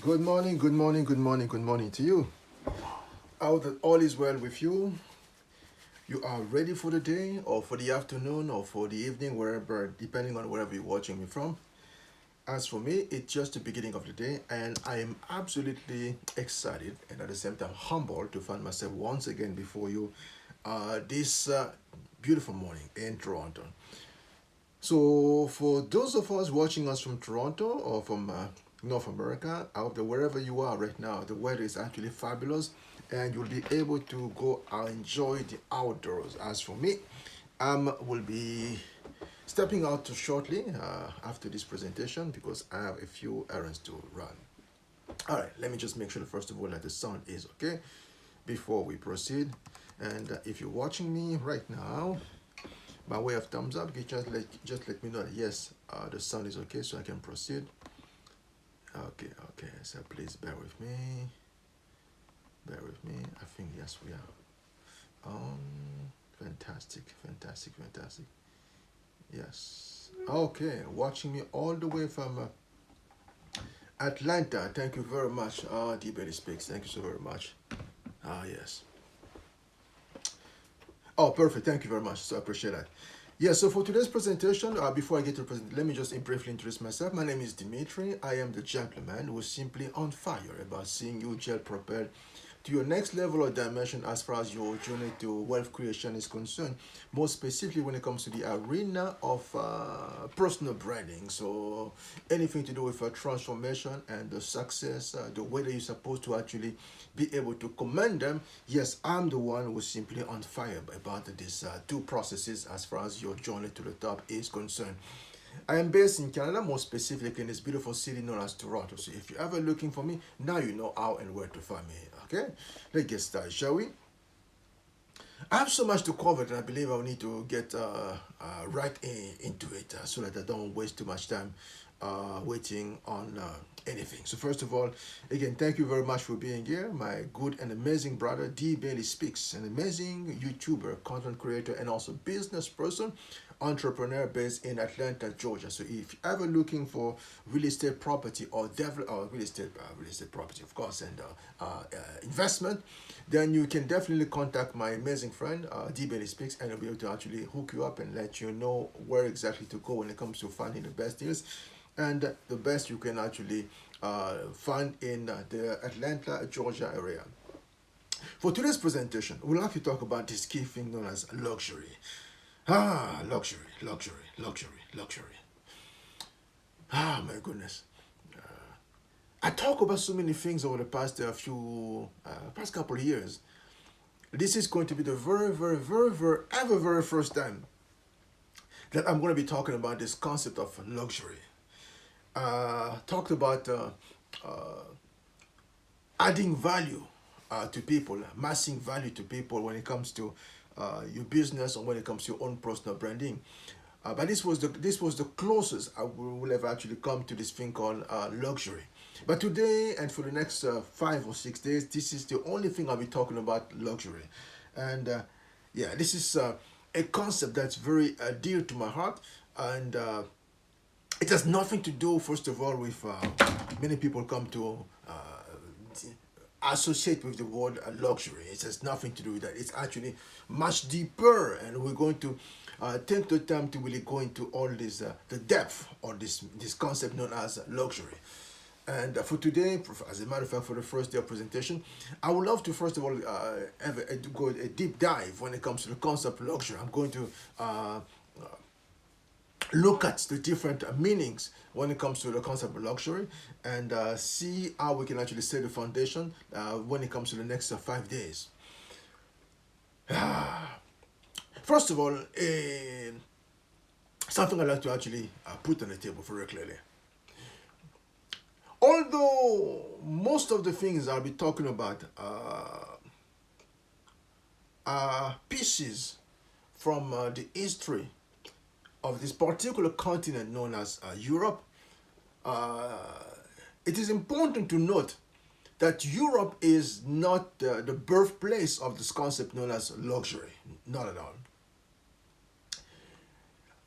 Good morning, good morning, good morning, good morning to you. I hope that all is well with you. You are ready for the day or for the afternoon or for the evening, wherever, depending on wherever you're watching me from. As for me, it's just the beginning of the day, and I am absolutely excited and at the same time humbled to find myself once again before you this beautiful morning in Toronto. So, for those of us watching us from Toronto or from North America, I hope that wherever you are right now, the weather is actually fabulous and you'll be able to go and enjoy the outdoors. As for me, will be stepping out shortly after this presentation because I have a few errands to run. All right, let me just make sure first of all that the sound is okay before we proceed. And if you're watching me right now, by way of thumbs up, you just let me know that yes, the sound is okay, so I can proceed. Okay. So please bear with me. Bear with me. I think yes, we are. Fantastic. Yes. Okay, watching me all the way from Atlanta. Thank you very much. D-Betty Speaks. Thank you so very much. Yes. Oh, perfect. Thank you very much. So I appreciate that. Yeah, so for today's presentation, before I get to the presentation, let me just briefly introduce myself. My name is Dimitri. I am the gentleman who is simply on fire about seeing you gel propelled to your next level or dimension as far as your journey to wealth creation is concerned, more specifically when it comes to the arena of personal branding. So anything to do with transformation and the success, the way that you're supposed to actually be able to command them. Yes, I'm the one who's simply on fire about these two processes as far as your journey to the top is concerned. I am based in Canada, more specifically in this beautiful city known as Toronto. So if you're ever looking for me, now you know how and where to find me. Okay, let's get started, shall we? I have so much to cover that I believe I'll need to get into it so that I don't waste too much time waiting on anything. So first of all, again, thank you very much for being here. My good and amazing brother, D. Bailey Speaks, an amazing YouTuber, content creator, and also business person, entrepreneur based in Atlanta, Georgia. So if you're ever looking for real estate property or real estate property, of course, and investment, then you can definitely contact my amazing friend, D. Bailey Speaks, and he'll be able to actually hook you up and let you know where exactly to go when it comes to finding the best deals and the best you can actually find in the Atlanta, Georgia area. For today's presentation, we'd like to talk about this key thing known as luxury. Luxury. My goodness. I talk about so many things over the past past couple of years. This is going to be the very first time that I'm going to be talking about this concept of luxury. Talked about adding value to people, amassing value to people when it comes to your business or when it comes to your own personal branding. But this was the closest I will have actually come to this thing called luxury. But today and for the next 5 or 6 days, this is the only thing I'll be talking about luxury. And yeah, this is a concept that's very dear to my heart, and it has nothing to do, first of all, with many people come to associate with the word luxury. It has nothing to do with that. It's actually much deeper, and we're going to take the time to really go into all this, the depth of this concept known as luxury. And for today, as a matter of fact, for the first day of presentation, I would love to first of all go a deep dive when it comes to the concept of luxury. I'm going to look at the different meanings when it comes to the concept of luxury and see how we can actually set the foundation when it comes to the next 5 days. First of all, something I'd like to actually put on the table very clearly. Although most of the things I'll be talking about are pieces from the history of this particular continent known as Europe, it is important to note that Europe is not the birthplace of this concept known as luxury. Not at all.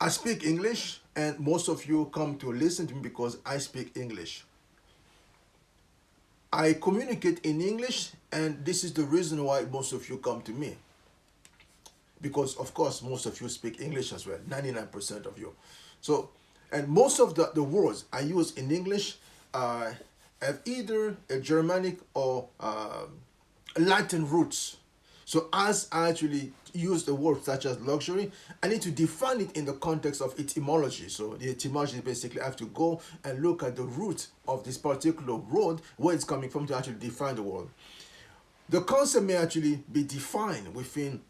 I speak English, and most of you come to listen to me because I speak English. I communicate in English, and this is the reason why most of you come to me. Because, of course, most of you speak English as well, 99% of you. So, and most of the words I use in English have either a Germanic or Latin roots. So as I actually use the word such as luxury, I need to define it in the context of etymology. So the etymology basically I have to go and look at the root of this particular word, where it's coming from, to actually define the word. The concept may actually be defined within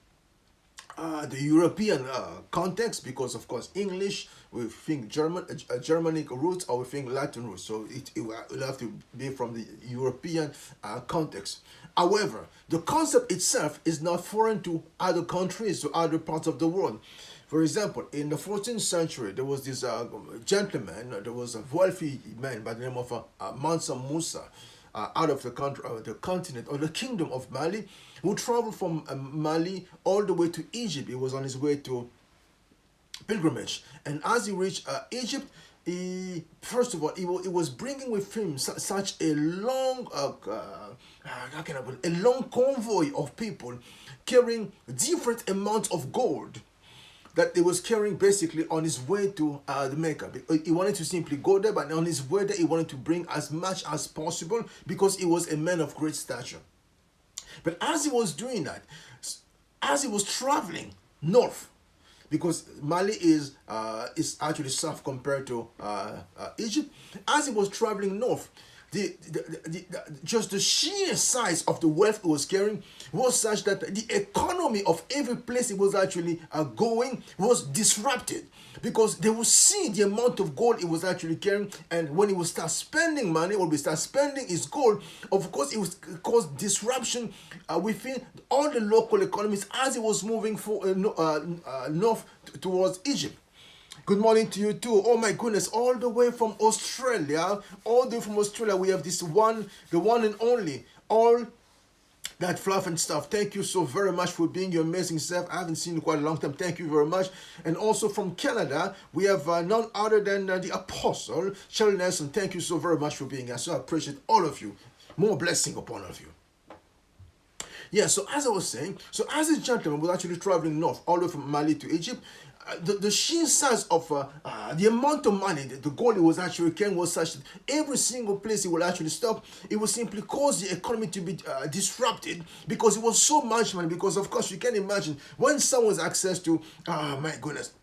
the European context, because of course English, we think Germanic roots, or we think Latin roots, so it will have to be from the European context. However, the concept itself is not foreign to other countries, to other parts of the world. For example, in the 14th century, there was this gentleman, there was a wealthy man by the name of Mansa Musa, out of the country, the continent, or the kingdom of Mali, who traveled from Mali all the way to Egypt. He was on his way to pilgrimage, and as he reached Egypt, he first of all he was bringing with him such a long, how can I put it, a long convoy of people carrying different amounts of gold that he was carrying basically on his way to the Mecca. He wanted to simply go there, but on his way there, he wanted to bring as much as possible because he was a man of great stature. But as he was doing that, as he was traveling north, because Mali is actually south compared to Egypt, as he was traveling north, just the sheer size of the wealth he was carrying was such that the economy of every place he was actually going was disrupted, because they would see the amount of gold he was actually carrying, and when he would start spending money, or he would start spending his gold, of course it would cause disruption within all the local economies as he was moving north towards Egypt. Good morning to you too. Oh my goodness, all the way from Australia, we have the one and only, all that fluff and stuff. Thank you so very much for being your amazing self. I haven't seen you quite a long time. Thank you very much. And also from Canada, we have none other than the Apostle, Shirley Nelson. Thank you so very much for being here. So I appreciate all of you. More blessing upon all of you. Yeah, so as I was saying, so as this gentleman was actually traveling north, all the way from Mali to Egypt, the sheer size of the amount of money, the gold he was actually carrying was such that every single place he would actually stop, it would simply cause the economy to be disrupted, because it was so much money. Because of course you can imagine when someone has access to, my goodness,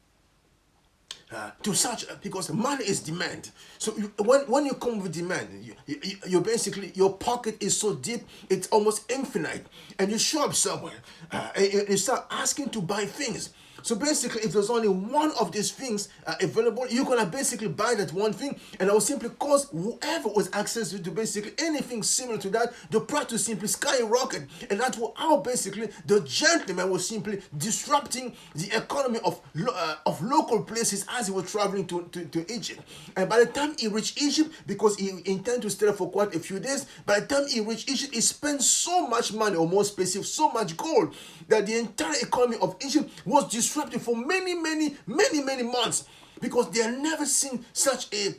to such, because money is demand. So when you come with demand, you basically, your pocket is so deep, it's almost infinite, and you show up somewhere and you start asking to buy things. So basically, if there's only one of these things available, you're gonna basically buy that one thing, and it will simply cause whoever was access to basically anything similar to that, the price will simply skyrocket. And that's how basically the gentleman was simply disrupting the economy of local places as he was traveling to Egypt. And by the time he reached Egypt, because he intended to stay there for quite a few days, by the time he reached Egypt, he spent so much money, or more specific, so much gold, that the entire economy of Egypt was disrupted for many months, because they had never seen such a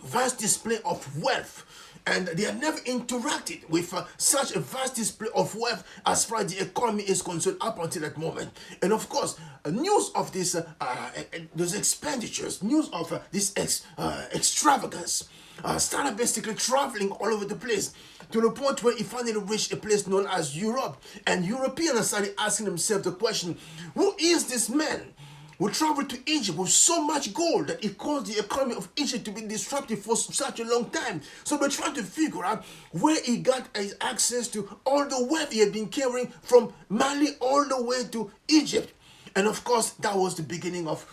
vast display of wealth, and they had never interacted with such a vast display of wealth as far as the economy is concerned up until that moment. And of course, news of this, those expenditures, news of this extravagance started basically traveling all over the place, to the point where he finally reached a place known as Europe. And Europeans started asking themselves the question, who is this man who traveled to Egypt with so much gold that it caused the economy of Egypt to be disrupted for such a long time? So they're trying to figure out where he got his access to all the wealth he had been carrying from Mali all the way to Egypt. And of course, that was the beginning of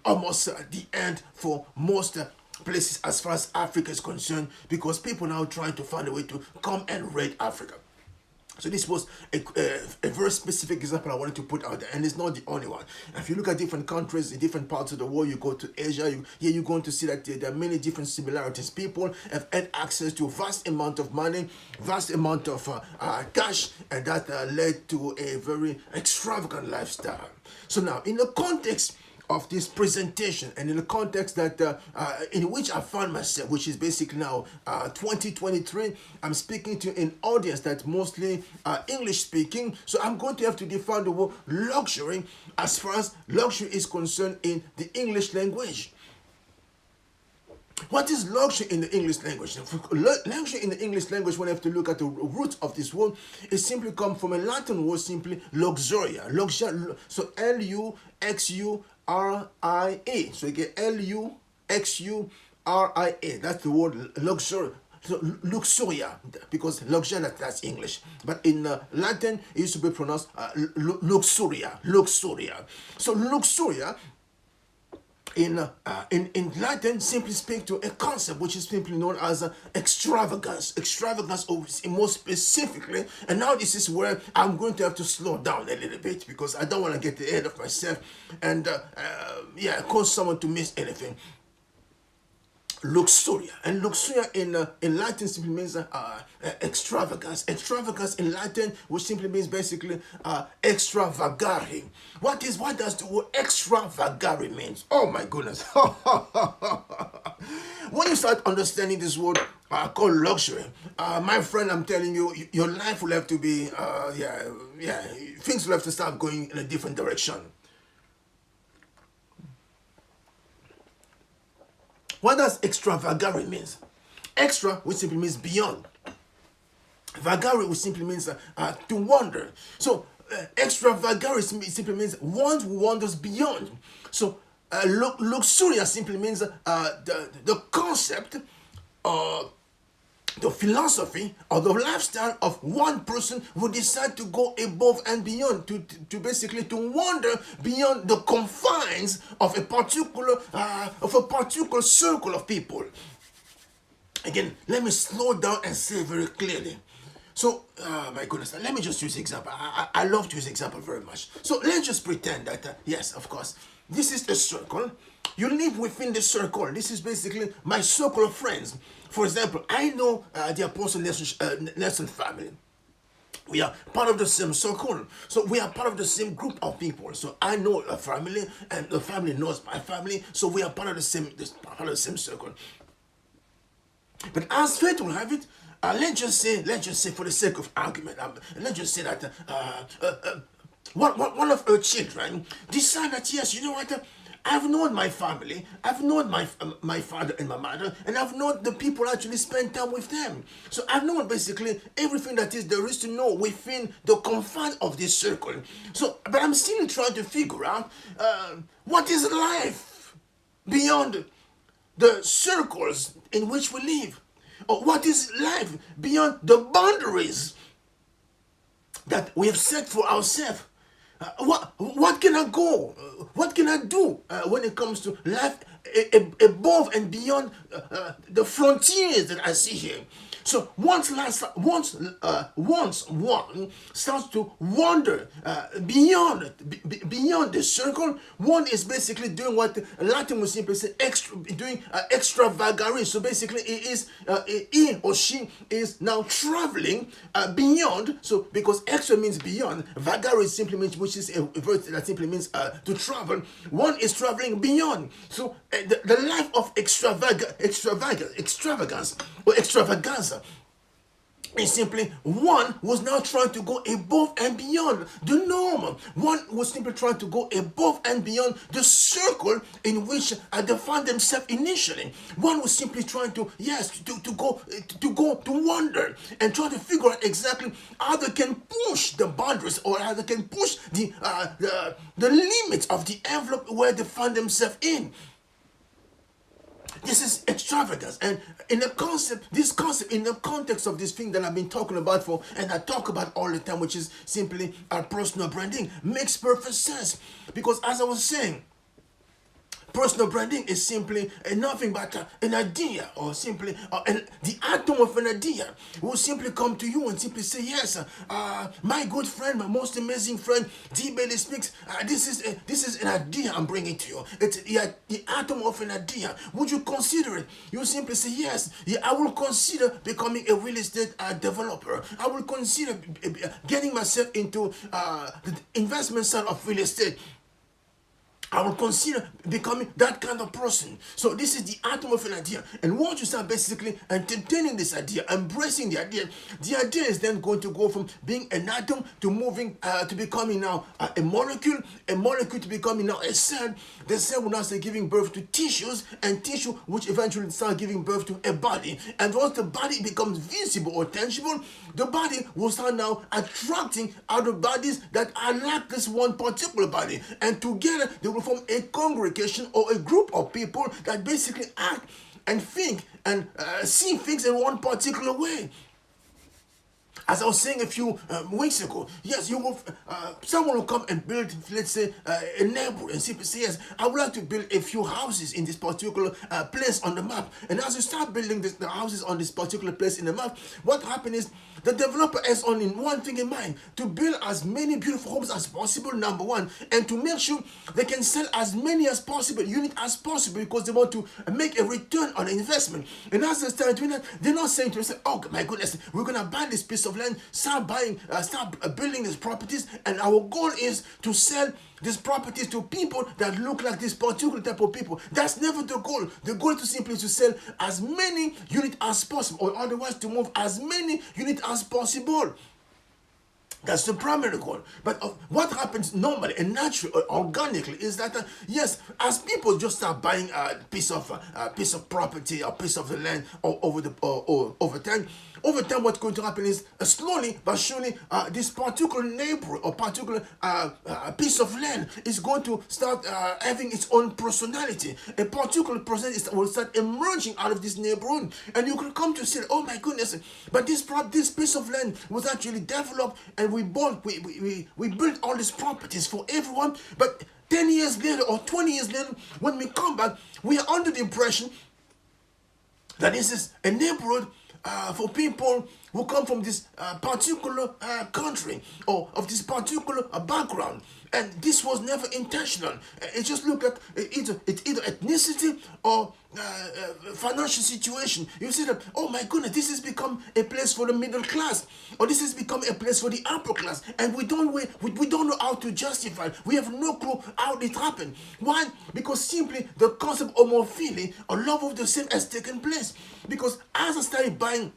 almost the end for most places as far as Africa is concerned, because people now trying to find a way to come and raid Africa. So this was a very specific example I wanted to put out there, and it's not the only one. If you look at different countries in different parts of the world, you go to Asia, you're going to see that there are many different similarities. People have had access to a vast amount of money, vast amount of cash, and that led to a very extravagant lifestyle. So now, in the context of this presentation and in the context that in which I found myself, which is basically now 2023, I'm speaking to an audience that's mostly English speaking. So I'm going to have to define the word luxury as far as luxury is concerned in the English language. What is luxury in the English language? Luxury in the English language, when I have to look at the root of this word, it simply comes from a Latin word, simply luxuria. So Luxuria. So you get Luxuria. That's the word luxury. So luxuria, because luxuria, that's English. But in Latin, it used to be pronounced luxuria. So luxuria in Latin simply speak to a concept which is simply known as extravagance. Extravagance, more specifically, and now this is where I'm going to have to slow down a little bit because I don't want to get ahead of myself and cause someone to miss anything. Luxuria, and luxuria in Latin simply means extravagance. Extravagance in Latin, which simply means basically extravagare. What does the word extravagare means? Oh my goodness! When you start understanding this word called luxury, my friend, I'm telling you, your life will have to be things will have to start going in a different direction. What does extravagare means? Extra, which simply means beyond. Vagare, which simply means to wander. So extravagare simply means one who wanders beyond. So luxuria simply means the concept, the philosophy or the lifestyle of one person who decide to go above and beyond, to basically to wander beyond the confines of a particular circle of people. Again, let me slow down and say very clearly. So, my goodness, let me just use example. I love to use example very much. So let's just pretend that, yes, of course, this is a circle. You live within the circle. This is basically my circle of friends. For example, I know the Apostle Nelson family. We are part of the same circle. So we are part of the same group of people. So I know a family and the family knows my family. So we are part of the same circle. But as fate will have it, let's just say for the sake of argument, let's just say that one of her children decide that, yes, you know what, I've known my family, I've known my father and my mother, and I've known the people actually spend time with them. So I've known basically everything that there is to know within the confines of this circle. So, but I'm still trying to figure out what is life beyond the circles in which we live, or what is life beyond the boundaries that we have set for ourselves. What can I go? What can I do when it comes to life above and beyond the frontiers that I see here? So once one starts to wander beyond the circle, one is basically doing what Latin would simply say extravagare. So basically, he or she is now traveling beyond. So because extra means beyond, vagare simply means, which is a word that simply means to travel. One is traveling beyond. So the life of extravagance or extravaganza is simply one was now trying to go above and beyond the norm. One was simply trying to go above and beyond the circle in which they found themselves initially. One was simply trying to wander and try to figure out exactly how they can push the boundaries or how they can push the limits of the envelope where they find themselves in. This is extravagance, and this concept in the context of this thing that I've been talking about and I talk about all the time, which is simply personal branding, makes perfect sense. Because as I was saying, personal branding is simply nothing but an idea, or simply the atom of an idea will simply come to you and simply say, yes, my good friend, my most amazing friend, D. Bailey speaks. This is an idea I'm bringing to you. It's the atom of an idea. Would you consider it? You simply say, yes, I will consider becoming a real estate developer. I will consider getting myself into the investment side of real estate. I will consider becoming that kind of person. So this is the atom of an idea. And once you start basically entertaining this idea, embracing the idea is then going to go from being an atom to moving to becoming now a molecule to becoming now a cell. The cell will now start giving birth to tissues, and tissue which eventually start giving birth to a body. And once the body becomes visible or tangible, the body will start now attracting other bodies that are like this one particular body. And together they will form a congregation or a group of people that basically act and think and see things in one particular way. As I was saying a few weeks ago, yes, you will. Someone will come and build, let's say, a neighborhood, and simply say, "Yes, I would like to build a few houses in this particular place on the map." And as you start building the houses on this particular place in the map, what happens is the developer has only one thing in mind: to build as many beautiful homes as possible. Number one, and to make sure they can sell as many as possible, unit as possible, because they want to make a return on investment. And as they start doing that, they're not saying to themselves, "Oh my goodness, we're gonna buy this piece of land, start building these properties, and our goal is to sell these properties to people that look like this particular type of people." That's never the goal. The goal is to simply to sell as many units as possible, or otherwise to move as many units as possible. That's the primary goal. But what happens normally and naturally or organically is that yes, as people just start buying a piece of property or piece of the land over time, what's going to happen is slowly but surely this particular neighborhood or particular piece of land is going to start having its own personality. A particular personality will start emerging out of this neighborhood, and you can come to say, "Oh my goodness, but this piece of land was actually developed, and we built all these properties for everyone, but 10 years later or 20 years later, when we come back, we are under the impression that this is a neighborhood for people who come from this particular country or of this particular background." And this was never intentional. It just looked at it's either ethnicity or financial situation. You see that, "Oh my goodness, this has become a place for the middle class, or this has become a place for the upper class," and we don't know how to justify. We have no clue how it happened. Why? Because simply the concept of homophilia or love of the same has taken place. Because as I started buying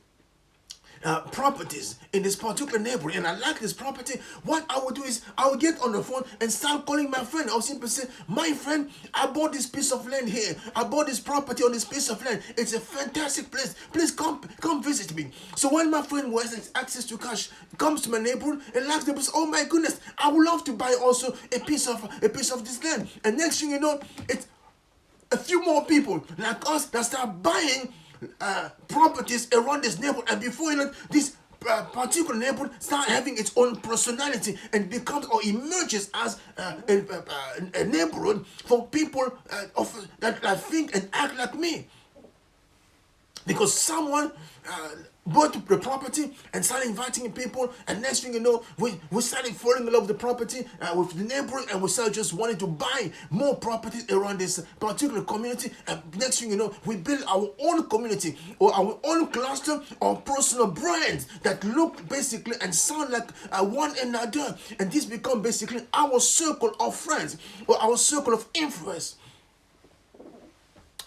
properties in this particular neighborhood, and I like this property, what I would do is I would get on the phone and start calling my friend. I'll simply say, "My friend, I bought this piece of land here. I bought this property on this piece of land. It's a fantastic place. Please come visit me." So when my friend who has access to cash comes to my neighborhood and likes the place, "Oh my goodness, I would love to buy also a piece of this land." And next thing you know, it's a few more people like us that start buying properties around this neighborhood, and before you know, this particular neighborhood start having its own personality and becomes or emerges as a neighborhood for people that think and act like me. Because someone bought the property and started inviting people, and next thing you know, we started falling in love with the property, with the neighborhood, and we started just wanting to buy more properties around this particular community. And next thing you know, we build our own community or our own cluster of personal brands that look basically and sound like one another, and this become basically our circle of friends or our circle of influence.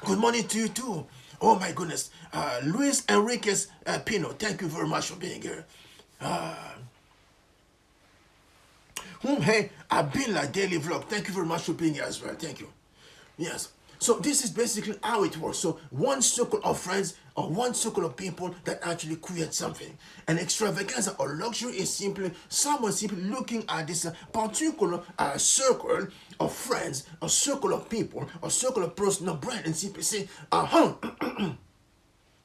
Good morning to you too. Oh my goodness. Luis Enriquez Pino, thank you very much for being here. Hey, Abila Daily Vlog, thank you very much for being here as well. Thank you. Yes. So this is basically how it works. So one circle of friends or one circle of people that actually create something. An extravaganza or luxury is simply someone simply looking at this particular circle of friends, a circle of people, a circle of personal brand, and simply say,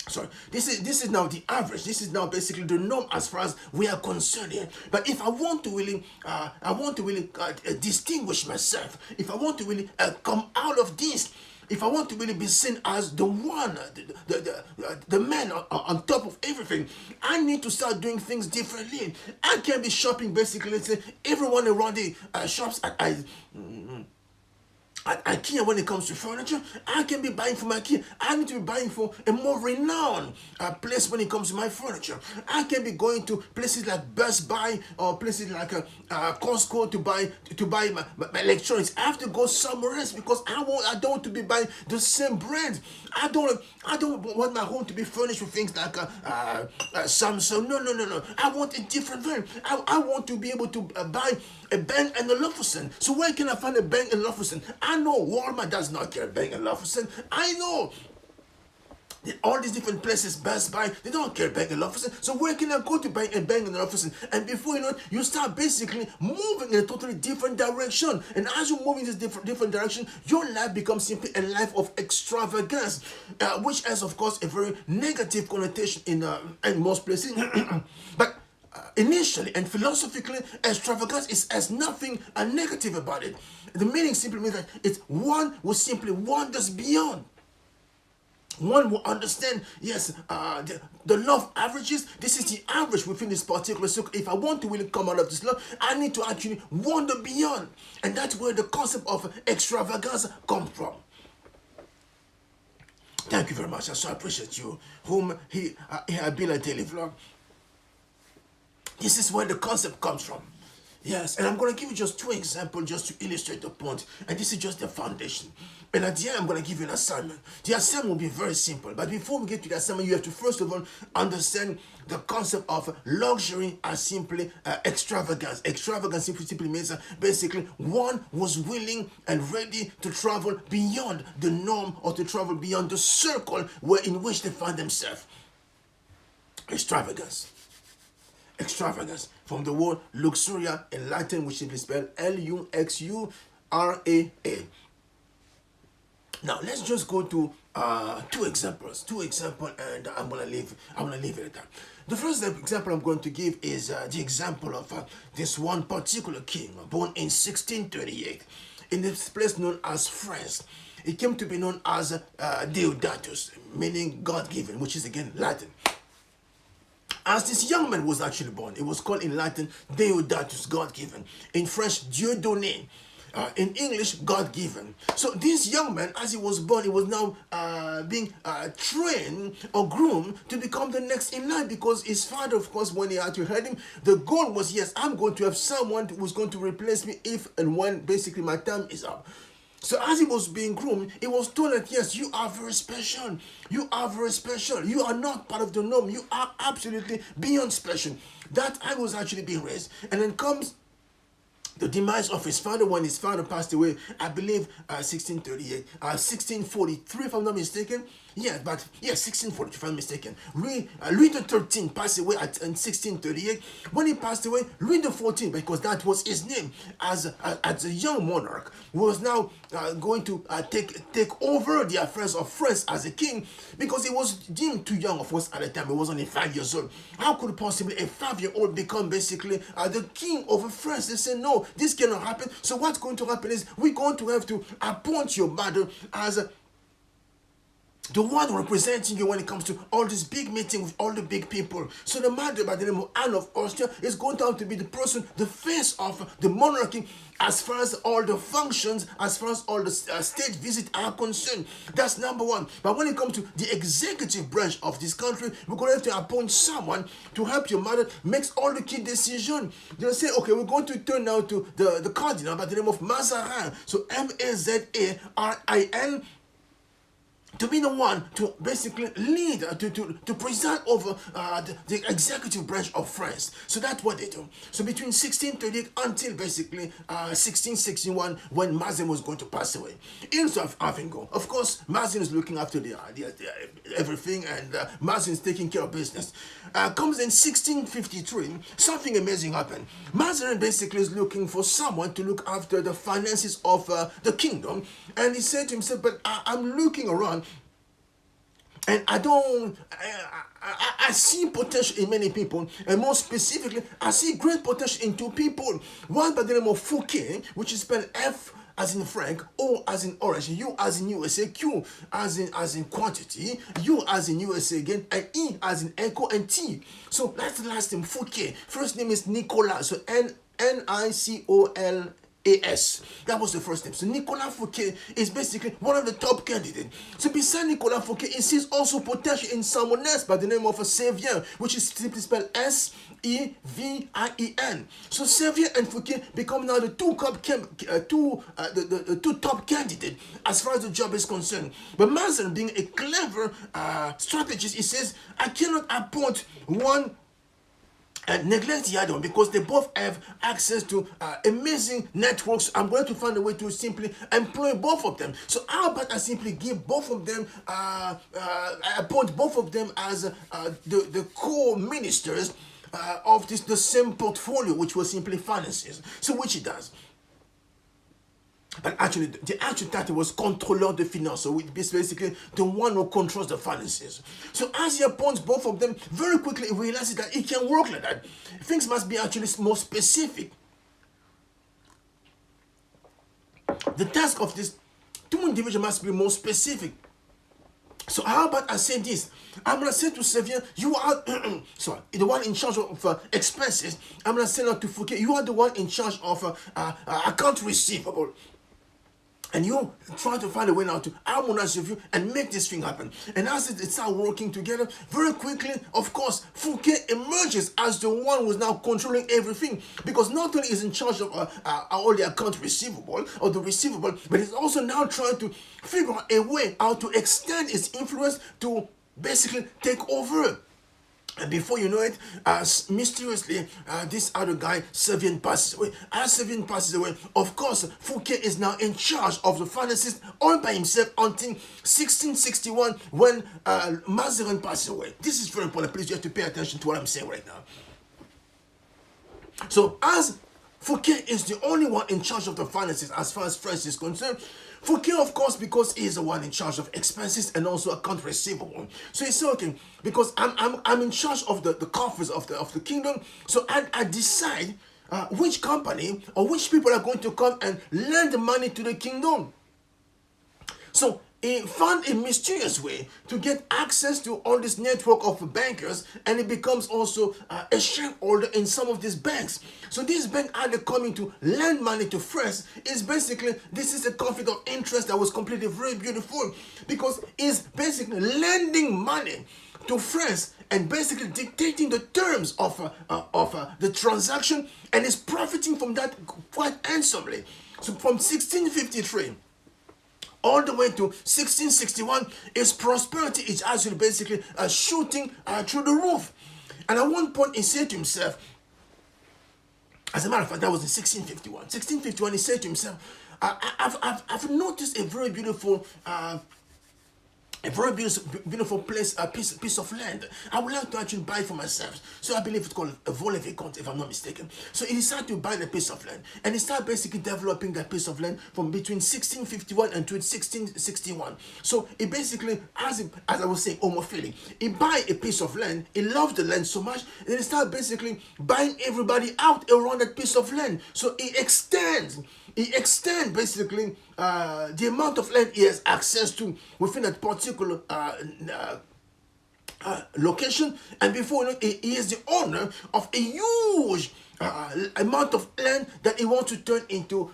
sorry, this is now the average. This is now basically the norm as far as we are concerned here. But if I want to really, distinguish myself, if I want to really come out of this, if I want to really be seen as the one, the man on top of everything, I need to start doing things differently. I can't be shopping basically. Let's say everyone around the shops At IKEA, when it comes to furniture, I can be buying from IKEA. I need to be buying for a more renowned place when it comes to my furniture. I can be going to places like Best Buy or places like Costco to buy my electronics. I have to go somewhere else because I don't want to be buying the same brand. I don't want my home to be furnished with things like Samsung. No. I want a different brand. I want to be able to buy a Bang& Olufsen. So where can I find a Bang & Olufsen? I know Walmart does not carry Bang & Olufsen. I know all these different places, Best Buy, they don't carry Bang & Olufsen. So where can I go to buy a Bang & Olufsen? And before you know it, you start basically moving in a totally different direction. And as you move in this different direction, your life becomes simply a life of extravagance, which has, of course, a very negative connotation in most places. But initially and philosophically, extravagance has nothing negative about it. The meaning simply means that it's one who simply wanders beyond. One will understand, yes, the law of averages. This is the average within this particular circle. If I want to really come out of this law, I need to actually wander beyond. And that's where the concept of extravagance comes from. Thank you very much. I so appreciate you, whom he had been a daily vlog. This is where the concept comes from. Yes, and I'm going to give you just two examples just to illustrate the point. And this is just the foundation. And at the end, I'm going to give you an assignment. The assignment will be very simple. But before we get to the assignment, you have to first of all understand the concept of luxury as simply extravagance. Extravagance simply means basically one was willing and ready to travel beyond the norm or to travel beyond the circle in which they find themselves. Extravagance. Extravagance, from the word luxuria in Latin, which simply spelled Luxura. Now let's just go to two examples, and I'm gonna leave it at that. The first example I'm going to give is the example of this one particular king born in 1638 in this place known as France. It came to be known as Deodatus, meaning God-given, which is again Latin. As this young man was actually born, it was called in Latin Deodatus, God-given. In French, Dieu donné. In English, God-given. So this young man, as he was born, he was now being trained or groomed to become the next in line, because his father, of course, when he actually heard him, the goal was, yes, I'm going to have someone who's going to replace me if and when basically my time is up. So as he was being groomed, it was told that, yes, you are very special. You are very special. You are not part of the norm. You are absolutely beyond special. That I was actually being raised. And then comes the demise of his father when his father passed away, I believe 1643, if I'm not mistaken. Yeah, but yeah, 1640, if I'm mistaken. Louis XIII passed away in 1638. When he passed away, Louis XIV, because that was his name, as a young monarch, was now going to take over the affairs of France as a king, because he was deemed too young, of course, at the time. He was only 5 years old. How could possibly a 5-year-old become basically the king of France? They said, no, this cannot happen. So what's going to happen is we're going to have to appoint your mother as the one representing you when it comes to all this big meeting with all the big people. So the mother by the name of Anne of Austria is going to have to be the person, the face of the monarchy, as far as all the functions, as far as all the state visits are concerned. That's number one. But when it comes to the executive branch of this country, we're going to have to appoint someone to help your mother make all the key decisions. They'll say, okay, we're going to turn now to the cardinal by the name of Mazarin. So Mazarin, to be the one to basically lead, to preside over the executive branch of France. So that's what they do. So between 1638 until basically 1661, when Mazarin was going to pass away. Instead of having go, of course, Mazarin is looking after the everything, and Mazarin is taking care of business. Comes in 1653, something amazing happened. Mazarin basically is looking for someone to look after the finances of the kingdom, and he said to himself, but I'm looking around, and I see potential in many people, and more specifically, I see great potential in two people. One by the name of Fouquet, which is spelled F as in Frank, O as in orange, U as in USA, Q as in quantity, U as in USA again, and E as in echo, and T. So that's the last name, Fouquet. First name is Nicolas, so Nicolas. AS. That was the first name. So Nicolas Fouquet is basically one of the top candidates. So beside Nicolas Fouquet, it sees also potential in someone else by the name of a Sevien, which is simply spelled Sevien. So Sevien and Fouquet become now the two top candidates as far as the job is concerned. But Mazarin, being a clever strategist, he says, I cannot appoint one and neglect the other one because they both have access to amazing networks. I'm going to find a way to simply employ both of them. So how about I simply give both of them, appoint both of them as the core ministers of the same portfolio, which was simply finances. So which he does. But actually, the actual title was Contrôleur de Finances, so it's basically the one who controls the finances. So as he appoints both of them, very quickly he realizes that it can work like that. Things must be actually more specific. The task of this two individuals must be more specific. So how about I say this? I'm going to say to Sevien, you are sorry, the one in charge of expenses. I'm going to say to Fouquet, you are the one in charge of account receivable. And you try to find a way now to harmonize with you and make this thing happen. And as it starts working together, very quickly, of course, Fouquet emerges as the one who is now controlling everything. Because not only is in charge of all the account receivable or the receivable, but he's also now trying to figure out a way how to extend his influence to basically take over. And before you know it, mysteriously, this other guy, Sevien, passes away. As Sevien passes away, of course, Fouquet is now in charge of the finances all by himself until 1661 when Mazarin passes away. This is very important. Please, you have to pay attention to what I'm saying right now. So as Fouquet is the only one in charge of the finances as far as France is concerned, Fouquet, of course, because he is the one in charge of expenses and also account receivable. So he said, okay, because I'm in charge of the coffers of the kingdom, so I decide which company or which people are going to come and lend money to the kingdom. So he found a mysterious way to get access to all this network of bankers, and he becomes also a shareholder in some of these banks. So this bank are coming to lend money to France. Is basically, this is a conflict of interest that was completely very beautiful, because it's basically lending money to France and basically dictating the terms of the transaction, and is profiting from that quite handsomely. So from 1653 all the way to 1661, his prosperity is actually basically shooting through the roof. And at one point, he said to himself, as a matter of fact, that was in 1651. 1651, he said to himself, I've noticed a very beautiful place, a piece of land. I would like to actually buy for myself. So I believe it's called a vol-au-vent, if I'm not mistaken. So he decided to buy the piece of land, and he started basically developing that piece of land from between 1651 and 1661. So he basically, as I was saying, homophilic. He buy a piece of land, he loved the land so much, and he started basically buying everybody out around that piece of land. So he extends basically the amount of land he has access to within that particular location, and before you know, he is the owner of a huge amount of land that he wants to turn into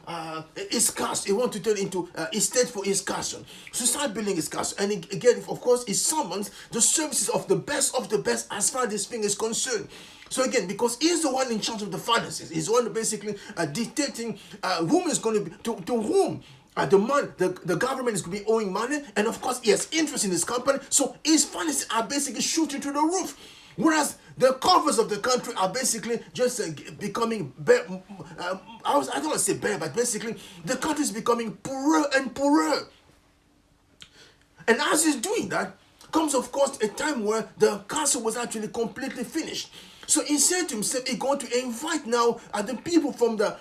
his castle. He wants to turn into estate for his castle. So start building his castle, and again, of course, he summons the services of the best as far as this thing is concerned. So again, because he's the one in charge of the finances, he's the one basically dictating whom is going to be to whom the government is going to be owing money, and of course he has interest in this company. So his finances are basically shooting through the roof, whereas the coffers of the country are basically just becoming bare. I don't want to say bare, but basically the country is becoming poorer and poorer. And as he's doing that, comes of course a time where the castle was actually completely finished. So he said to himself, he's going to invite now the people from the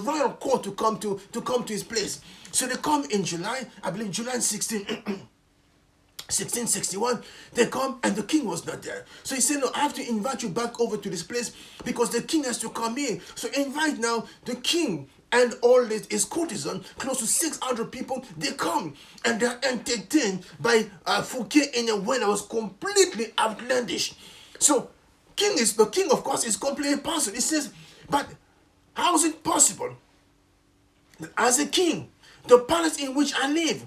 royal court to come to his place. So they come in July, I believe July 1661, they come and the king was not there. So he said, no, I have to invite you back over to this place because the king has to come in. So invite now the king and all his courtisans, close to 600 people. They come and they're entertained by Fouquet in a way that was completely outlandish. So the king, of course, is completely puzzled. He says, but how is it possible As a king, the palace in which I live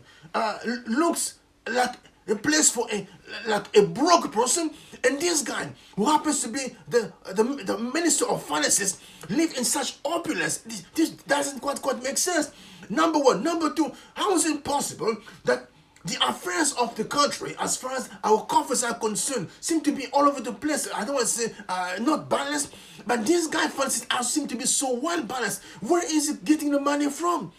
looks like a place for a broke person, and this guy who happens to be the minister of finances live in such opulence. This doesn't quite make sense. Number one. Number two, how is it possible that the affairs of the country, as far as our coffers are concerned, seem to be all over the place? I don't want to say not balanced, but this guy finances seem to be so well balanced. Where is he getting the money from?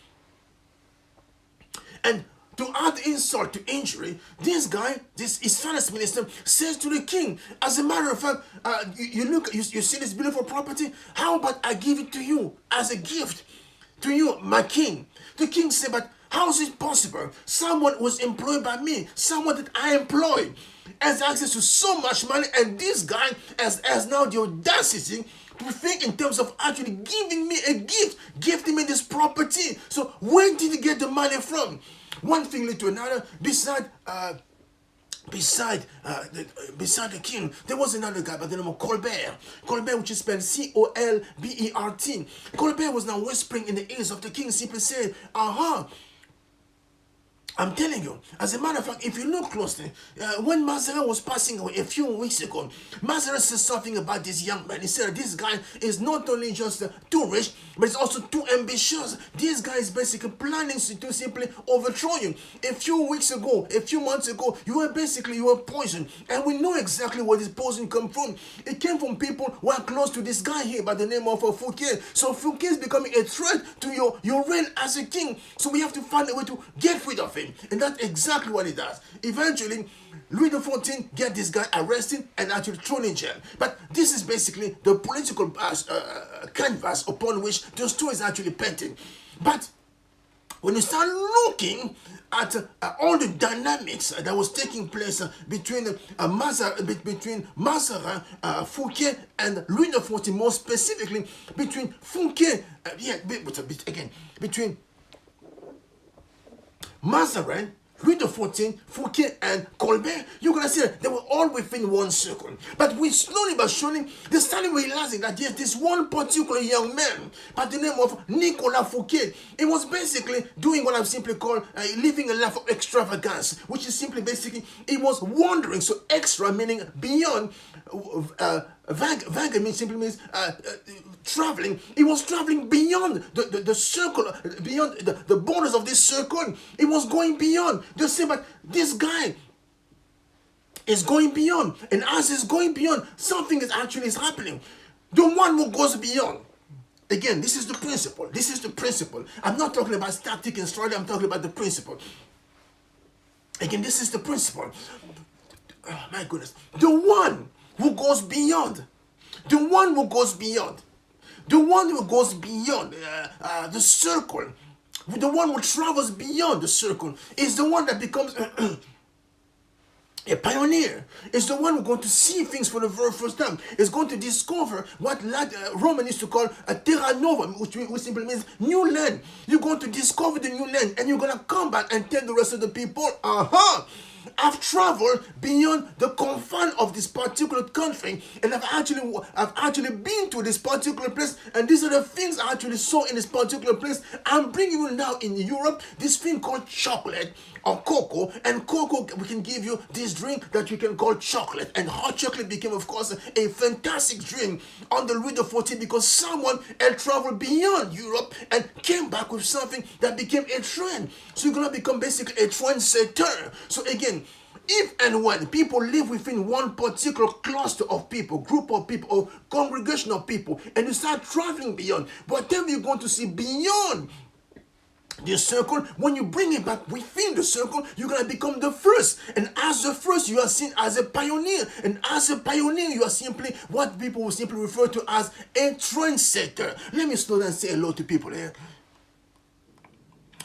And to add insult to injury, this guy, his finance minister, says to the king, as a matter of fact, you see this beautiful property? How about I give it to you as a gift to you, my king? The king said, but how is it possible? Someone was employed by me, someone that I employ, has access to so much money, and this guy has now the audacity to think in terms of actually giving me a gift, gifting me this property. So where did he get the money from? One thing led to another. Beside the king, there was another guy by the name of Colbert. Colbert, which is spelled C-O-L-B-E-R-T. Colbert was now whispering in the ears of the king, simply saying, aha, I'm telling you, as a matter of fact, if you look closely, when Mazarin was passing away a few weeks ago, Mazarin said something about this young man. He said this guy is not only just too rich, but he's also too ambitious. This guy is basically planning to simply overthrow you. A few weeks ago, a few months ago, you were poisoned. And we know exactly where this poison came from. It came from people who are close to this guy here by the name of Fouquet. So Fouquet is becoming a threat to your reign as a king. So we have to find a way to get rid of him. And that's exactly what he does. Eventually, Louis XIV get this guy arrested and actually thrown in jail. But this is basically the political canvas upon which the story is actually painted. But when you start looking at all the dynamics that was taking place between Mazarin, Fouquet, and Louis XIV, more specifically between Fouquet, between Mazarin, Louis XIV, Fouquet, and Colbert, you're going to see that they were all within one circle. But we slowly but surely, they started realizing that there's this one particular young man by the name of Nicolas Fouquet. He was basically doing what I simply call living a life of extravagance, which is simply basically, he was wandering. So extra meaning beyond, vague simply means traveling. He was traveling beyond the circle, beyond the borders of this circle. He was going beyond. They say, but this guy is going beyond. And as he's going beyond, something is actually happening. The one who goes beyond. Again, this is the principle. This is the principle. I'm not talking about tactic and strategy. I'm talking about the principle. Again, this is the principle. Oh, my goodness. The one who goes beyond. The one who goes beyond. The one who goes beyond the circle. The one who travels beyond the circle is the one that becomes a pioneer. Is the one who's going to see things for the very first time. Is going to discover what Roman used to call a terra nova, which simply means new land. You're going to discover the new land, and you're going to come back and tell the rest of the people, aha, I've traveled beyond the confine of this particular country, and I've actually been to this particular place, and these are the things I actually saw in this particular place. I'm bringing you now in Europe this thing called chocolate or cocoa, and cocoa, we can give you this drink that we can call chocolate, and hot chocolate became, of course, a fantastic drink under Louis XIV because someone had traveled beyond Europe and came back with something that became a trend. So you're going to become basically a trendsetter. So again, if and when people live within one particular cluster of people, group of people, or congregation of people, and you start traveling beyond, whatever you're going to see beyond the circle, when you bring it back within the circle, you're going to become the first. And as the first, you are seen as a pioneer. And as a pioneer, you are simply what people will simply refer to as a trendsetter. Let me slow down and say hello to people here.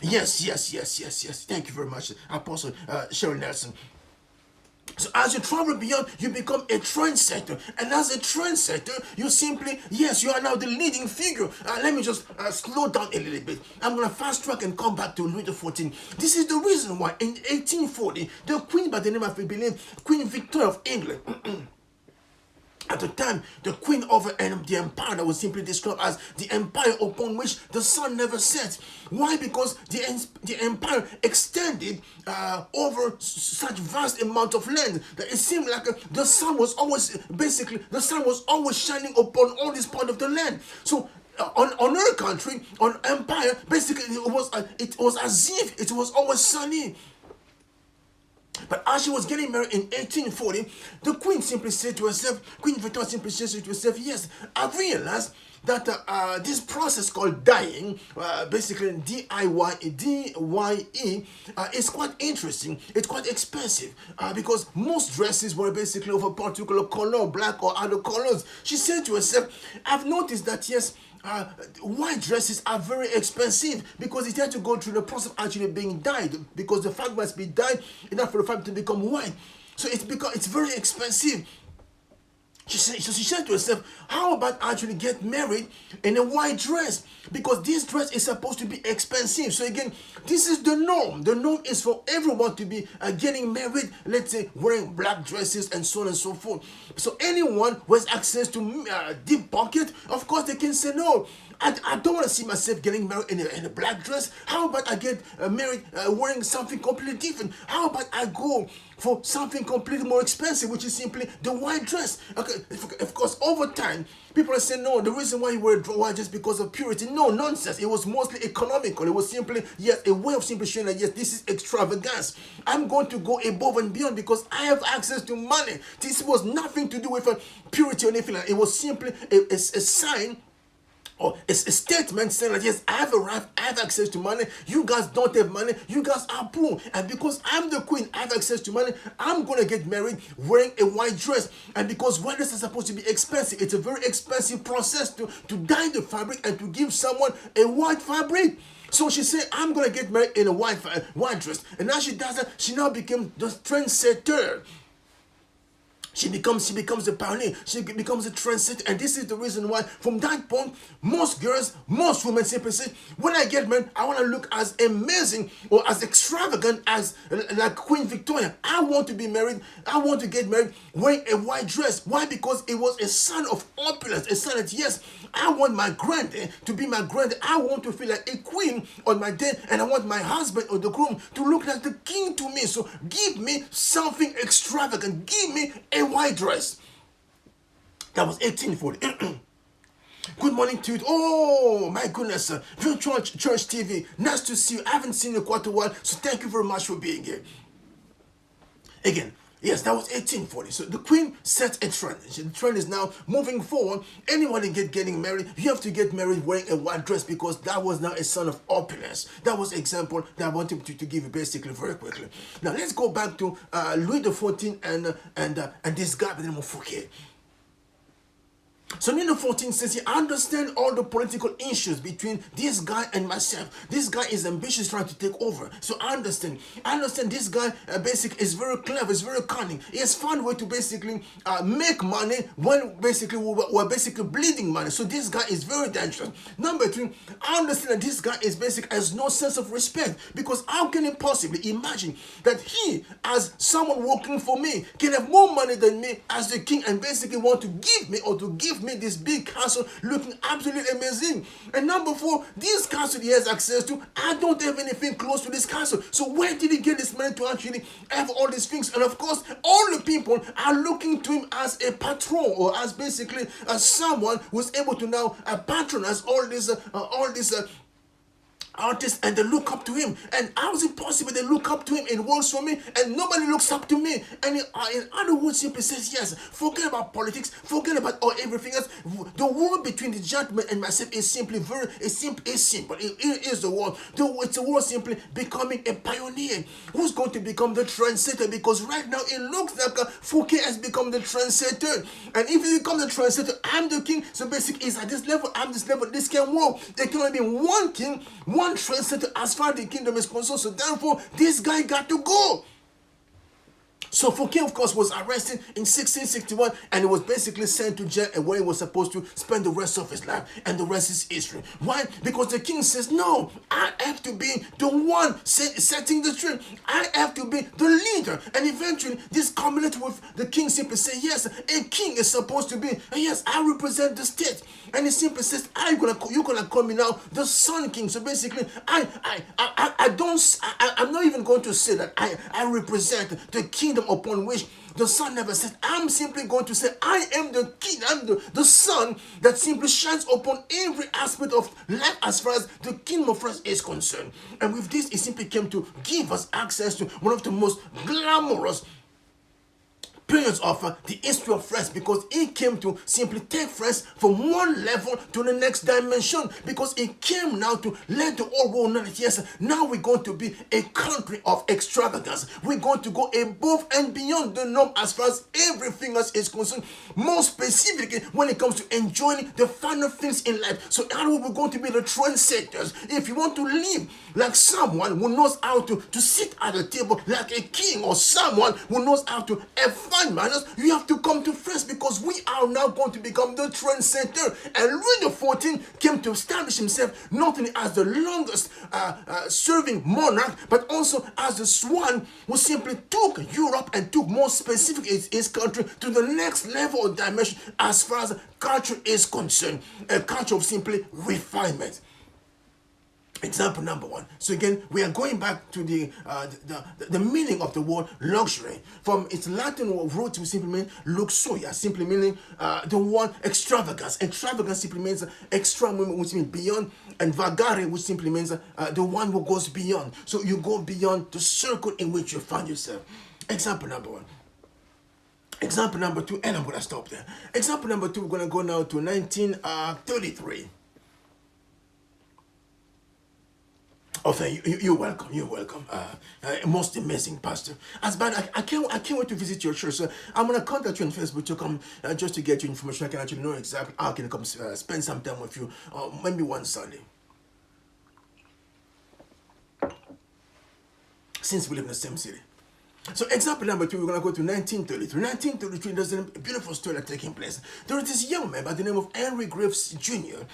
Yes. Thank you very much, Apostle Cheryl Nelson. So as you travel beyond, you become a trendsetter. And as a trendsetter, you simply, yes, you are now the leading figure. Let me just slow down a little bit. I'm going to fast track and come back to Louis XIV. This is the reason why in 1840, the queen by the name of, I believe, Queen Victoria of England, At the time, the queen of the empire that was simply described as the empire upon which the sun never sets. Why? Because the empire extended over such vast amount of land that it seemed like the sun was always, the sun was always shining upon all this part of the land. So on our country, on empire, basically it was as if it was always sunny. But as she was getting married in 1840, the queen simply said to herself, Queen Victoria simply said to herself, yes, I realized that this process called dyeing, basically D-I-Y-E, is quite interesting. It's quite expensive because most dresses were basically of a particular color, black or other colors. She said to herself, I've noticed that, yes, white dresses are very expensive because it had to go through the process of actually being dyed, because the fabric must be dyed enough for the fabric to become white. So it's very expensive. She said to herself, how about actually get married in a white dress? Because this dress is supposed to be expensive. So again, this is the norm. The norm is for everyone to be getting married, let's say, wearing black dresses and so on and so forth. So anyone who has access to deep pocket, of course, they can say no. I don't want to see myself getting married in a black dress. How about I get married wearing something completely different? How about I go for something completely more expensive, which is simply the white dress? Okay, of course, over time, people are saying, no, the reason why you wear white just because of purity. No, nonsense. It was mostly economical. It was simply, yes, a way of simply showing that, yes, this is extravagance. I'm going to go above and beyond because I have access to money. This was nothing to do with purity or anything like that. It was simply a sign, or it's a statement saying that, yes, I have arrived, I have access to money, you guys don't have money, you guys are poor, and because I'm the queen, I have access to money, I'm going to get married wearing a white dress. And because white dress is supposed to be expensive, it's a very expensive process to dye the fabric and to give someone a white fabric. So she said, I'm going to get married in a white dress. And as she does that, she now became the trendsetter. She becomes a pioneer. She becomes a trendsetter. And this is the reason why, from that point, most girls, most women simply say, when I get married, I want to look as amazing or as extravagant as like Queen Victoria. I want to be married. I want to get married wearing a white dress. Why? Because it was a sign of opulence. A sign that, yes, I want my granddad to be my granddad. I want to feel like a queen on my day. And I want my husband or the groom to look like the king to me. So give me something extravagant. Give me a white dress. That was 1840. Good morning to you. Oh my goodness, Virtual Church TV, nice to see you. I haven't seen you in quite a while, so thank you very much for being here. Again, yes, that was 1840. So the queen set a trend. The trend is now moving forward. Anyone getting married, you have to get married wearing a white dress because that was now a sign of opulence. That was an example that I wanted to give you basically very quickly. Now let's go back to Louis XIV and this guy by the name of Fouquet. So Louis XIV says, I understand all the political issues between this guy and myself. This guy is ambitious, trying to take over. So I understand this guy basically is very clever, is very cunning. He has found a way to basically make money when basically we're basically bleeding money. So this guy is very dangerous. Number three, I understand that this guy is basically has no sense of respect, because how can he possibly imagine that he, as someone working for me, can have more money than me as the king and basically want to give me or to give me this big castle looking absolutely amazing. And number four, this castle he has access to, I don't have anything close to this castle. So where did he get this money to actually have all these things? And of course, all the people are looking to him as a patron, or as basically as someone who's able to now patronize all these artists, and they look up to him. And how is it possible they look up to him and works for me and nobody looks up to me? And in other words, simply says, yes, forget about politics, forget about everything else. The war between the gentleman and myself is simply simple. It is the war. It's a war simply becoming a pioneer. Who's going to become the trendsetter? Because right now it looks like Fouquet has become the trendsetter. And if he becomes the trendsetter, I'm the king. So basically, it's at this level, I'm this level. This can work. There can only be one king, one trendsetter as far as the kingdom is concerned. So therefore, this guy got to go. So Fouquet, of course, was arrested in 1661 and he was basically sent to jail where he was supposed to spend the rest of his life. And the rest is history. Why? Because the king says, no, I have to be the one setting the trend. I have to be the leader. And eventually, this culminated with the king simply say, yes, a king is supposed to be, yes, I represent the state. And he simply says, you're gonna call me now the Sun King. So basically, I'm not even going to say that I represent the kingdom upon which the sun never sets. I'm simply going to say I am the king. I'm the sun that simply shines upon every aspect of life as far as the kingdom of France is concerned. And with this, it simply came to give us access to one of the most glamorous periods of the history of France, because it came to simply take France from one level to the next dimension, because it came now to let the whole world know that yes, now we're going to be a country of extravagance. We're going to go above and beyond the norm as far as everything else is concerned, more specifically when it comes to enjoying the finer things in life. So how are we going to be the trendsetters? If you want to live like someone who knows how to sit at a table like a king, or someone who knows how to have fun manners, you have to come to France, because we are now going to become the trendsetter. And Louis XIV came to establish himself not only as the longest serving monarch, but also as the one who simply took Europe and took more specific his country to the next level of dimension as far as culture is concerned, a culture of simply refinement. Example number one. So again, we are going back to the meaning of the word luxury. From its Latin root, we simply mean luxuria, simply meaning the word extravagance. Extravagance simply means extra, which means beyond, and vagare, which simply means the one who goes beyond. So you go beyond the circle in which you find yourself. Example number one. Example number two, and I'm going to stop there. Example number two, we're going to go now to 1933. Oh, thank you. You're welcome. You're welcome. Most amazing pastor. As bad, I can't wait to visit your church. So I'm gonna contact you on Facebook to come just to get you information. I can actually know exactly how I can come spend some time with you, maybe one Sunday. Since we live in the same city. So example number two, we're going to go to 1933. 1933, there's a beautiful story that's taking place. There is this young man by the name of Henry Graves Jr.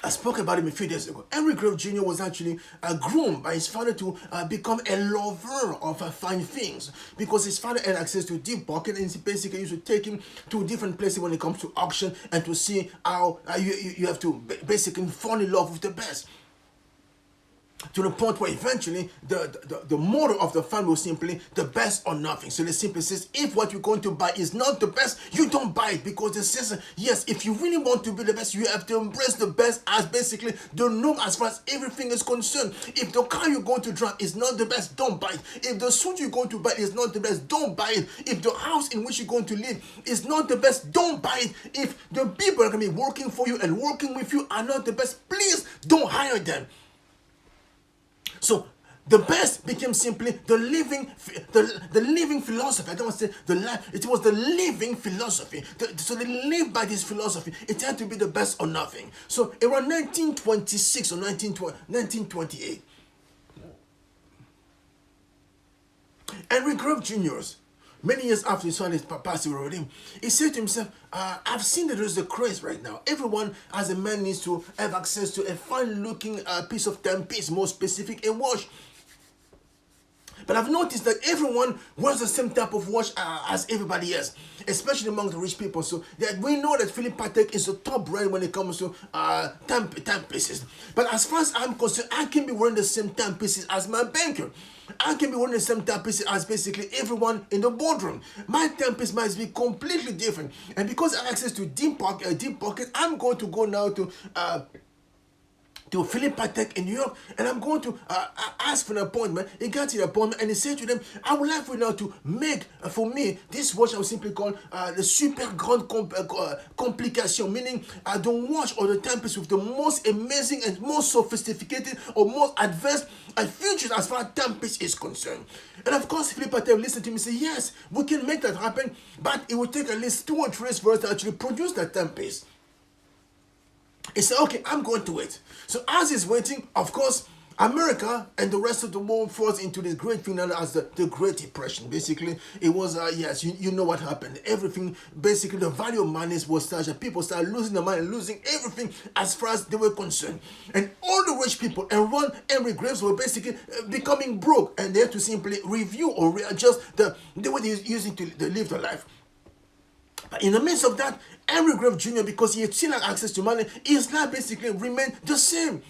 I spoke about him a few days ago. Henry Graves Jr. was actually groomed by his father to become a lover of fine things, because his father had access to deep pocket, and he basically used to take him to different places when it comes to auction and to see how you have to basically fall in love with the best. To the point where eventually the motto of the family was simply the best or nothing. So they simply says, if what you're going to buy is not the best, you don't buy it, because it says, yes, if you really want to be the best, you have to embrace the best as basically the norm as far as everything is concerned. If the car you're going to drive is not the best, don't buy it. If the suit you're going to buy is not the best, don't buy it. If the house in which you're going to live is not the best, don't buy it. If the people that are going to be working for you and working with you are not the best, please don't hire them. So the best became simply the living philosophy. I don't want to say the life. It was the living philosophy. So they lived by this philosophy. It had to be the best or nothing. So around 1926 or 1928, Henry Graves Jr., many years after he saw his passing with him, he said to himself, I've seen that there's a craze right now. Everyone as a man needs to have access to a fine-looking piece of timepiece, more specific, a watch. But I've noticed that everyone wears the same type of watch as everybody else, especially among the rich people. So that we know that Philippe Patek is the top brand when it comes to timepieces. But as far as I'm concerned, I can be wearing the same timepieces as my banker. I can be wearing the same timepieces as basically everyone in the boardroom. My timepiece might be completely different. And because I have access to deep pocket, I'm going to go now to Philippe Patek in New York, and I'm going to ask for an appointment. He got to the appointment, and he said to them, I would like for you now to make for me this watch I would simply call the super grande complication, meaning the watch or the timepiece with the most amazing and most sophisticated or most advanced features as far as timepiece is concerned. And of course, Philippe Patek listened to me and said, yes, we can make that happen, but it will take at least 2 or 3 years for us to actually produce that timepiece. He said, okay, I'm going to wait. So as he's waiting, of course, America and the rest of the world falls into this great thing known as the Great Depression. Basically, it was, yes, you know what happened. Everything, basically, the value of money was such that people started losing their money, losing everything as far as they were concerned. And all the rich people around Henry Graves were basically becoming broke, and they had to simply review or readjust the way they were using to live their life. But in the midst of that, Henry Graves Jr., because he had still had access to money, his life basically remained the same.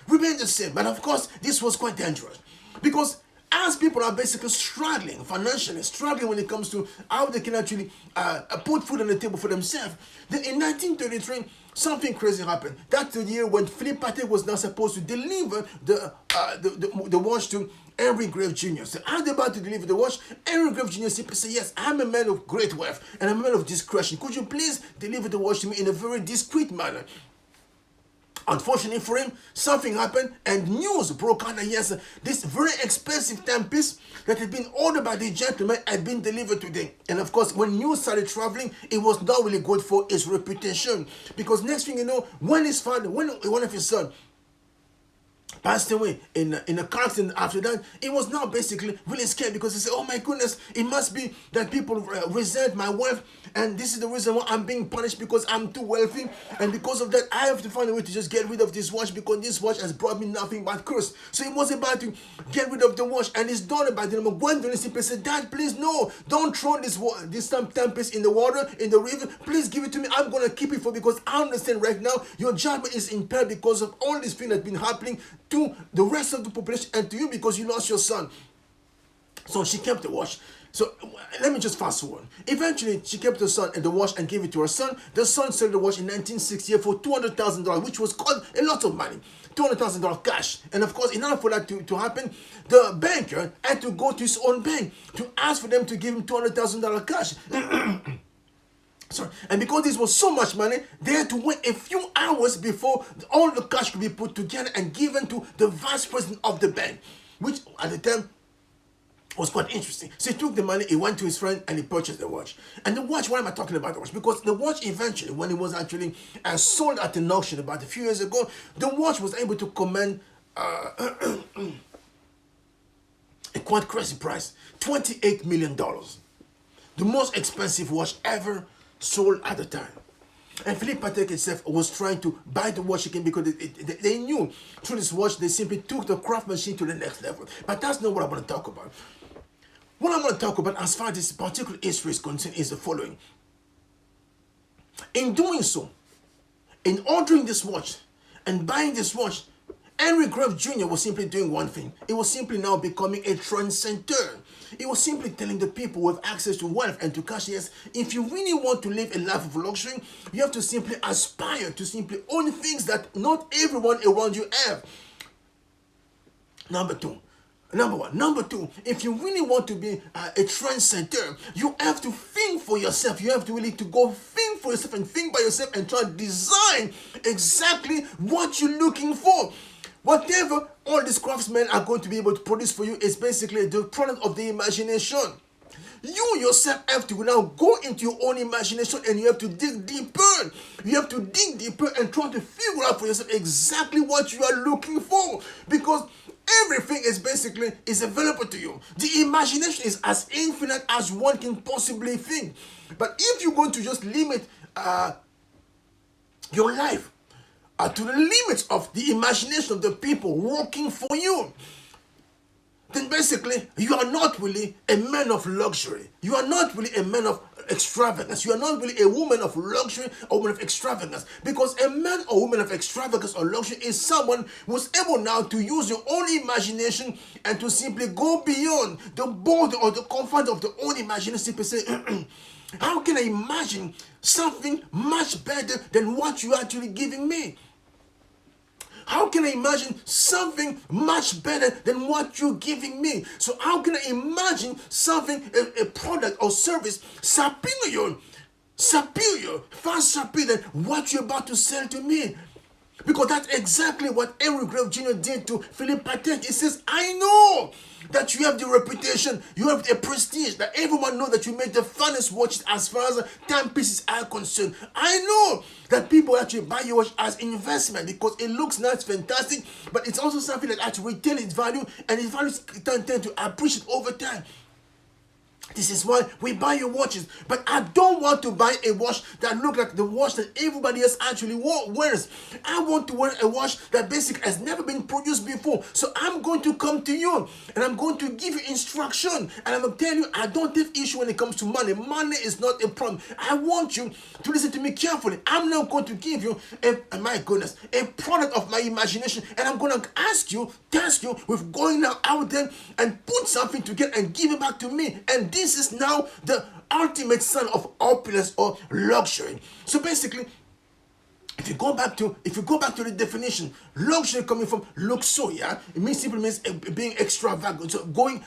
Remained the same. But of course, this was quite dangerous. Because as people are basically struggling financially, struggling when it comes to how they can actually put food on the table for themselves, then in 1933, something crazy happened. That's the year when Philippe Patek was now supposed to deliver the watch to Henry Graves Jr. So as they're about to deliver the watch, Henry Graves Jr. simply said, yes, I'm a man of great wealth and I'm a man of discretion. Could you please deliver the watch to me in a very discreet manner? Unfortunately for him, something happened and news broke out that yes, this very expensive timepiece that had been ordered by the gentleman had been delivered to them. And of course, when news started traveling, it was not really good for his reputation. Because next thing you know, when his father, when one of his sons passed away in a car accident after that, he was now basically really scared because he said, oh my goodness, it must be that people resent my wealth and this is the reason why I'm being punished because I'm too wealthy, and because of that I have to find a way to just get rid of this watch because this watch has brought me nothing but curse. So he was about to get rid of the watch, and his daughter by the name of Gwendolyn simply said, Dad, please no, don't throw this timepiece in the water, in the river, please give it to me, I'm going to keep it for, because I understand right now your job is impaired because of all these things that have been happening to the rest of the population and to you because you lost your son. So she kept the watch. So let me just fast forward. Eventually, she kept the son and the watch and gave it to her son. The son sold the watch in 1968 for $200,000, which was quite a lot of money. $200,000 cash. And of course, in order for that to happen, the banker had to go to his own bank to ask for them to give him $200,000 cash. Sorry. And because this was so much money, they had to wait a few hours before all the cash could be put together and given to the vice president of the bank, which at the time was quite interesting. So he took the money, he went to his friend, and he purchased the watch. And the watch, why am I talking about the watch? Because the watch eventually, when it was actually sold at an auction about a few years ago, the watch was able to command a quite crazy price, $28 million. The most expensive watch ever sold at the time. And Philippe Patek himself was trying to buy the watch again because they knew through this watch they simply took the craftsmanship to the next level. But that's not what I want to talk about. What I want to talk about as far as this particular history is concerned is the following. In doing so, in ordering this watch and buying this watch, Henry Graves Jr. was simply doing one thing. He was simply now becoming a trendsetter. He was simply telling the people with access to wealth and to cash, yes, if you really want to live a life of luxury, you have to simply aspire to simply own things that not everyone around you have. Number one. Number two, if you really want to be a trendsetter, you have to think for yourself. You have to really to go think for yourself and think by yourself and try to design exactly what you're looking for. Whatever all these craftsmen are going to be able to produce for you is basically the product of the imagination. You yourself have to now go into your own imagination and you have to dig deeper. You have to dig deeper and try to figure out for yourself exactly what you are looking for. Because everything is basically available to you. The imagination is as infinite as one can possibly think. But if you're going to just limit your life to the limits of the imagination of the people working for you, then basically you are not really a man of luxury. You are not really a man of extravagance. You are not really a woman of luxury or woman of extravagance. Because a man or woman of extravagance or luxury is someone who's able now to use your own imagination and to simply go beyond the border or the confines of their own imagination. Simply say, how can I imagine something much better than what you're actually giving me? How can I imagine something much better than what you're giving me? So how can I imagine something, a product or service superior, far superior than what you're about to sell to me? Because that's exactly what Henry Grave Jr. did to Philip Patek. He says, I know that you have the reputation, you have the prestige, that everyone knows that you make the finest watches as far as timepieces are concerned. I know that people actually buy your watch as investment because it looks nice, fantastic, but it's also something that actually retain its value, and its value tend to appreciate over time. This is why we buy your watches. But I don't want to buy a watch that looks like the watch that everybody else actually wears. I want to wear a watch that basically has never been produced before. So I'm going to come to you and I'm going to give you instruction. And I'm going to tell you, I don't have issue when it comes to money. Money is not a problem. I want you to listen to me carefully. I'm not going to give you, my goodness, a product of my imagination. And I'm going to ask you, task you with going out there and put something together and give it back to me. And this is now the ultimate sign of opulence or luxury. So basically, if you go back to the definition, luxury coming from luxuria, it simply means being extravagant.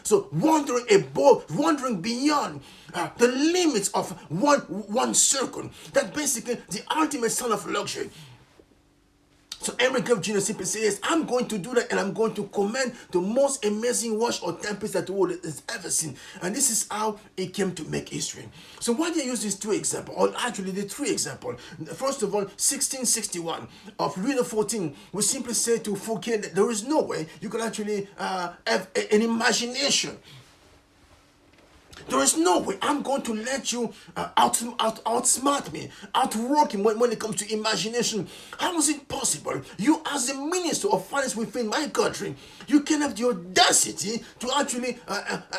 So wandering above, wandering beyond the limits of one circle. That's basically the ultimate sign of luxury. So Henry Grave Jr. simply says, I'm going to do that, and I'm going to command the most amazing watch or timepiece that the world has ever seen. And this is how he came to make history. So why do I use these two examples, or actually the three examples? First of all, 1661 of Louis XIV will simply say to Fouquet that there is no way you can actually have an imagination. There is no way I'm going to let you outsmart me, outwork him when it comes to imagination. How is it possible? You, as a minister of finance within my country, you can have the audacity to actually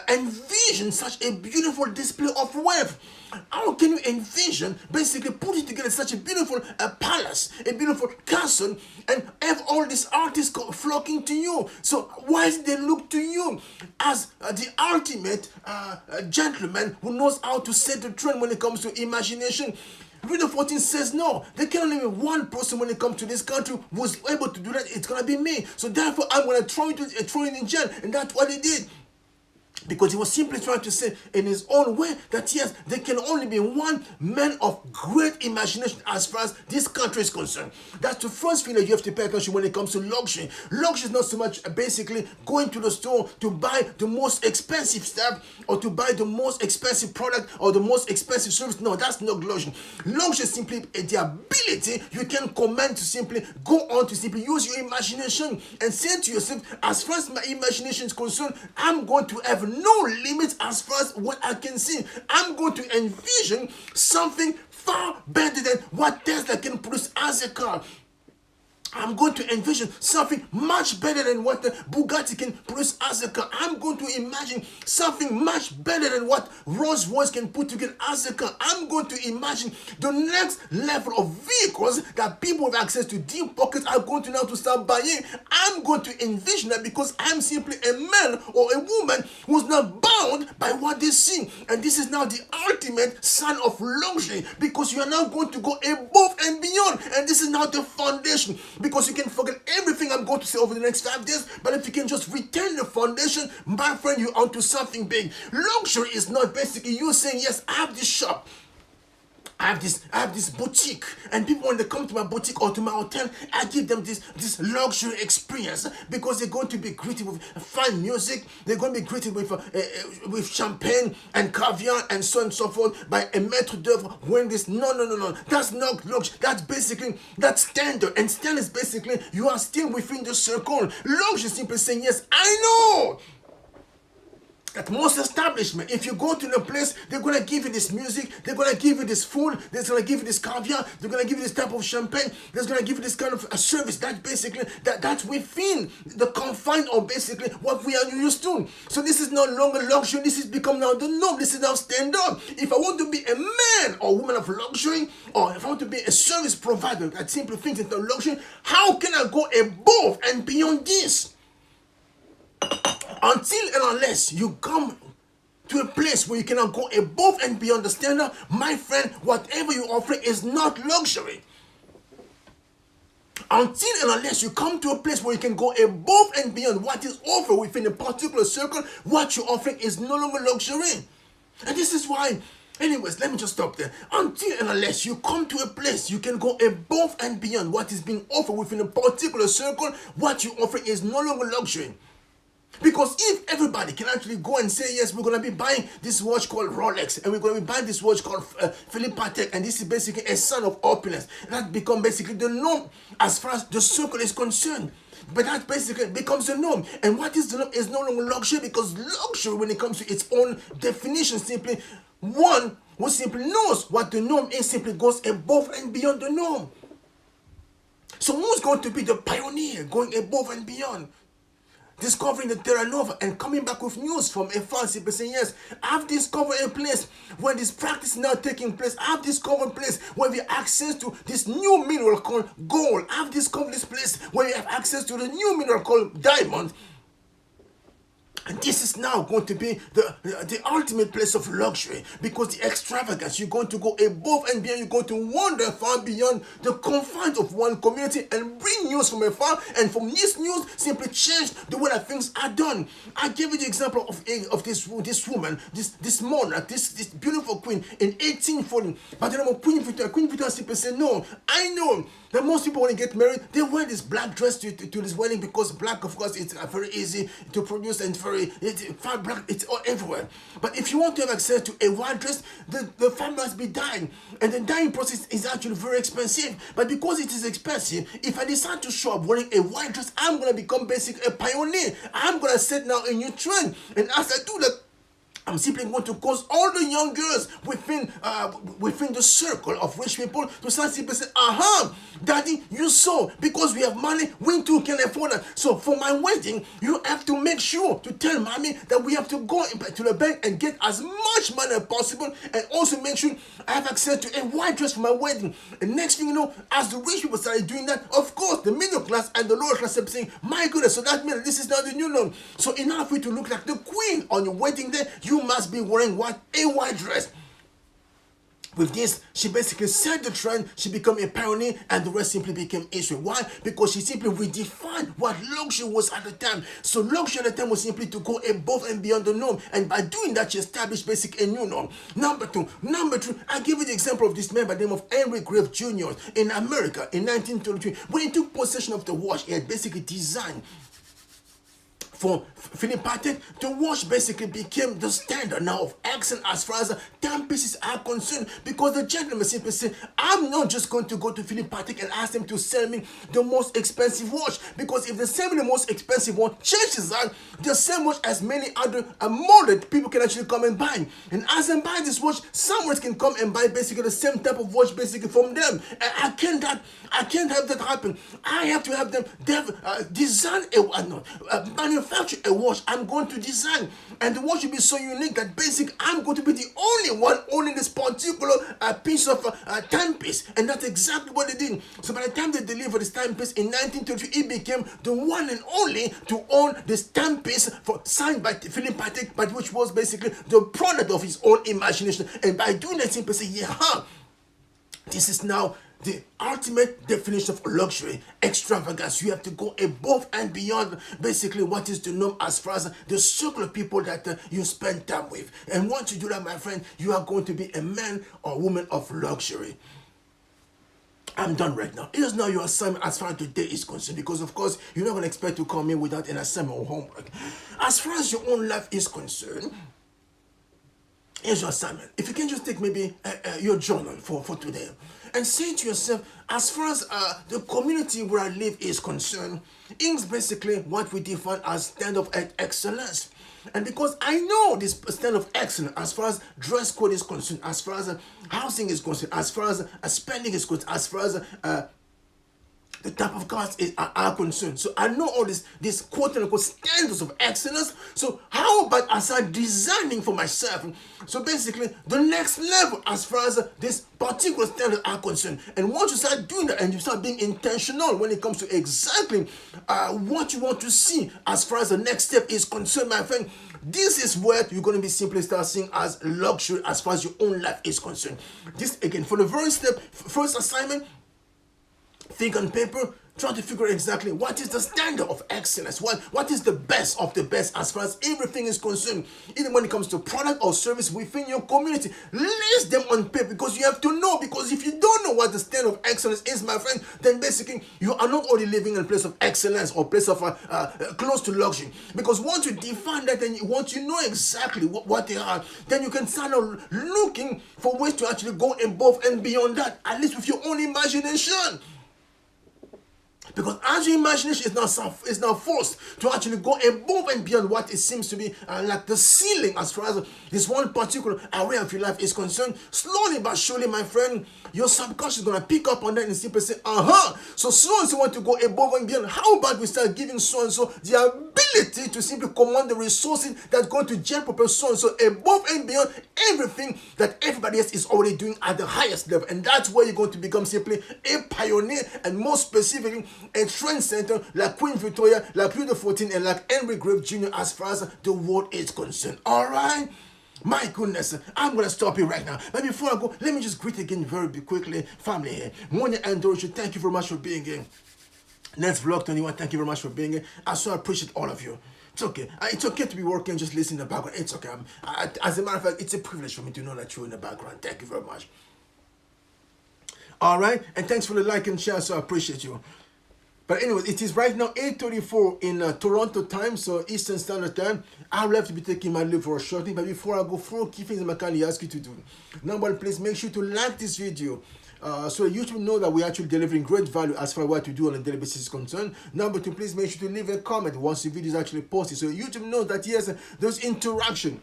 envision such a beautiful display of wealth. How can you envision basically putting together such a beautiful palace, a beautiful castle, and have all these artists flocking to you? So why do they look to you as the ultimate gentleman who knows how to set the trend when it comes to imagination? Louis XIV says no, there can only be one person when it comes to this country who's able to do that. It's gonna be me. So therefore, I'm gonna throw you in jail, and that's what he did. Because he was simply trying to say in his own way that yes, there can only be one man of great imagination as far as this country is concerned. That's the first thing that you have to pay attention when it comes to luxury. Luxury is not so much basically going to the store to buy the most expensive stuff or to buy the most expensive product or the most expensive service. No, that's not luxury. Luxury is simply the ability you can command to simply go on to simply use your imagination and say to yourself, as far as my imagination is concerned, I'm going to have no limits as far as what I can see. I'm going to envision something far better than what Tesla can produce as a car. I'm going to envision something much better than what the Bugatti can produce as a car. I'm going to imagine something much better than what Rolls-Royce can put together as a car. I'm going to imagine the next level of vehicles that people with access to deep pockets are going to now to start buying. I'm going to envision that because I'm simply a man or a woman who's not bound by what they see. And this is now the ultimate sign of luxury, because you are now going to go above and beyond. And this is now the foundation. Because you can forget everything I'm going to say over the next 5 days, but if you can just retain the foundation, my friend, you're onto something big. Luxury is not basically you saying, yes, I have this shop, I have this boutique, and people, when they come to my boutique or to my hotel, I give them this luxury experience, because they're going to be greeted with fine music, they're going to be greeted with champagne and caviar and so on and so forth by a maître d'œuvre wearing this. No. That's not luxury. That's standard, and standard is basically you are still within the circle. Luxury is simply saying, yes, I know that most establishment, if you go to the place, they're going to give you this music, they're going to give you this food, they're going to give you this caviar, they're going to give you this type of champagne, they're going to give you this kind of a service. That basically, that's within the confine of basically what we are used to. So this is no longer luxury, this has become now the norm, this is now standard. If I want to be a man or woman of luxury, or if I want to be a service provider that simply thinks into luxury, how can I go above and beyond this? Until and unless you come to a place where you cannot go above and beyond the standard, my friend, whatever you offer is not luxury. Until and unless you come to a place where you can go above and beyond what is offered within a particular circle, what you're offering is no longer luxury. And this is why Anyways, let me just stop there. Until and unless you come to a place you can go above and beyond what is being offered within a particular circle, what you offer is no longer luxury. Because if everybody can actually go and say, yes, we're going to be buying this watch called Rolex, and we're going to be buying this watch called Philippe Patek, and this is basically a sign of opulence, that becomes basically the norm as far as the circle is concerned. But that basically becomes the norm. And what is the norm is no longer luxury, because luxury, when it comes to its own definition, simply one who simply knows what the norm is, simply goes above and beyond the norm. So who's going to be the pioneer going above and beyond? Discovering the Terra Nova and coming back with news from afar, simply saying, yes, I've discovered a place where this practice is now taking place. I've discovered a place where we have access to this new mineral called gold. I've discovered this place where we have access to the new mineral called diamond. And this is now going to be the ultimate place of luxury, because the extravagance, you're going to go above and beyond, you're going to wander far beyond the confines of one community and bring news from afar, and from this news simply change the way that things are done. I gave you the example of this woman, this monarch, this beautiful queen in 1840, by the name of Queen Victoria. Queen Victoria simply said, no, I know that most people, when they get married, they wear this black dress to this wedding, because black, of course, it's very easy to produce and black, it's all everywhere. But if you want to have access to a white dress, the family must be dying, and the dyeing process is actually very expensive. But because it is expensive, if I decide to show up wearing a white dress, I'm going to become basically a pioneer. I'm going to set now a new trend, and as I do that, I'm simply going to cause all the young girls within the circle of rich people to start simply say, aha, daddy, you saw, because we have money, we too can afford it. So for my wedding, you have to make sure to tell mommy that we have to go to the bank and get as much money as possible, and also make sure I have access to a white dress for my wedding. And next thing you know, as the rich people started doing that, of course, the middle class and the lower class started saying, my goodness, so that means this is now the new norm. So in order for you to look like the queen on your wedding day, you must be wearing what? A white dress. With this, she basically set the trend, she became a pioneer, and the rest simply became history. Why? Because she simply redefined what luxury was at the time. So luxury at the time was simply to go above and beyond the norm, and by doing that, she established basically a new norm. Number two, I give you the example of this man by the name of Henry Grave Jr. in America in 1933. When he took possession of the watch, he had basically designed for Philippe Patek. The watch basically became the standard now of excellence as far as timepieces are concerned, because the gentleman simply said, I'm not just going to go to Philippe Patek and ask them to sell me the most expensive watch, because if they sell me the most expensive one, chances are the same watch as many other molded people can actually come and buy. And as I'm buying this watch, someone can come and buy basically the same type of watch basically from them. And I can't have that happen. I have to have them design manufacture a watch I'm going to design, and the watch will be so unique that basically I'm going to be the only one owning this particular piece of timepiece. And that's exactly what they did. So by the time they delivered this timepiece in 1933, it became the one and only to own this timepiece signed by Philippe Patek, but which was basically the product of his own imagination. And by doing that, simply say, yeah, this is now the ultimate definition of luxury, extravagance. You have to go above and beyond basically what is the norm as far as the circle of people that you spend time with. And once you do that, my friend, you are going to be a man or woman of luxury. I'm done right now. Here's now your assignment as far as today is concerned, because of course you're not going to expect to come in without an assignment or homework. As far as your own life is concerned, here's your assignment. If you can just take maybe your journal for today and say to yourself, as far as the community where I live is concerned, it's basically what we define as standard of excellence. And because I know this standard of excellence as far as dress code is concerned, as far as housing is concerned, as far as spending is concerned, as far as the type of cars are concerned. So I know all these quote-unquote standards of excellence. So how about I start designing for myself? So basically, the next level as far as this particular standards are concerned. And once you start doing that and you start being intentional when it comes to exactly what you want to see as far as the next step is concerned, my friend, this is where you're going to be simply start seeing as luxury as far as your own life is concerned. This, again, for the first assignment, think on paper, trying to figure exactly what is the standard of excellence, what is the best of the best as far as everything is concerned, even when it comes to product or service within your community. List them on paper, because you have to know, because if you don't know what the standard of excellence is, my friend, then basically you are not only living in a place of excellence or place of close to luxury. Because once you define that and once you know exactly what they are, then you can start looking for ways to actually go above and beyond that, at least with your own imagination. Because as your imagination is now forced to actually go above and beyond what it seems to be like the ceiling as far as this one particular area of your life is concerned, slowly but surely, my friend, your subconscious is going to pick up on that and simply say, so so-and-so want to go above and beyond. How about we start giving so-and-so the ability to simply command the resources that's going to help propel so-and-so above and beyond everything that everybody else is already doing at the highest level. And that's where you're going to become simply a pioneer, and more specifically, a trend center like Queen Victoria, like Louis XIV, and like Henry Grave Jr. as far as the world is concerned. All right? My goodness, I'm going to stop here right now. But before I go, let me just greet again very quickly, family here. Monia and Dorothy, thank you very much for being here. Next Vlog 21, thank you very much for being here. I so appreciate all of you. It's okay. It's okay to be working, just listening in the background. It's okay. As a matter of fact, it's a privilege for me to know that you're in the background. Thank you very much. All right? And thanks for the like and share, so I appreciate you. But anyways, it is right now 8:34 in Toronto time, so Eastern Standard Time. I will have to be taking my leave for a shortly. But before I go, 4 key things I kindly ask you to do. Number one, please make sure to like this video. So YouTube know that we're actually delivering great value as far as what we do on a daily basis is concerned. Number 2, please make sure to leave a comment once the video is actually posted, so YouTube knows that yes, there's interaction,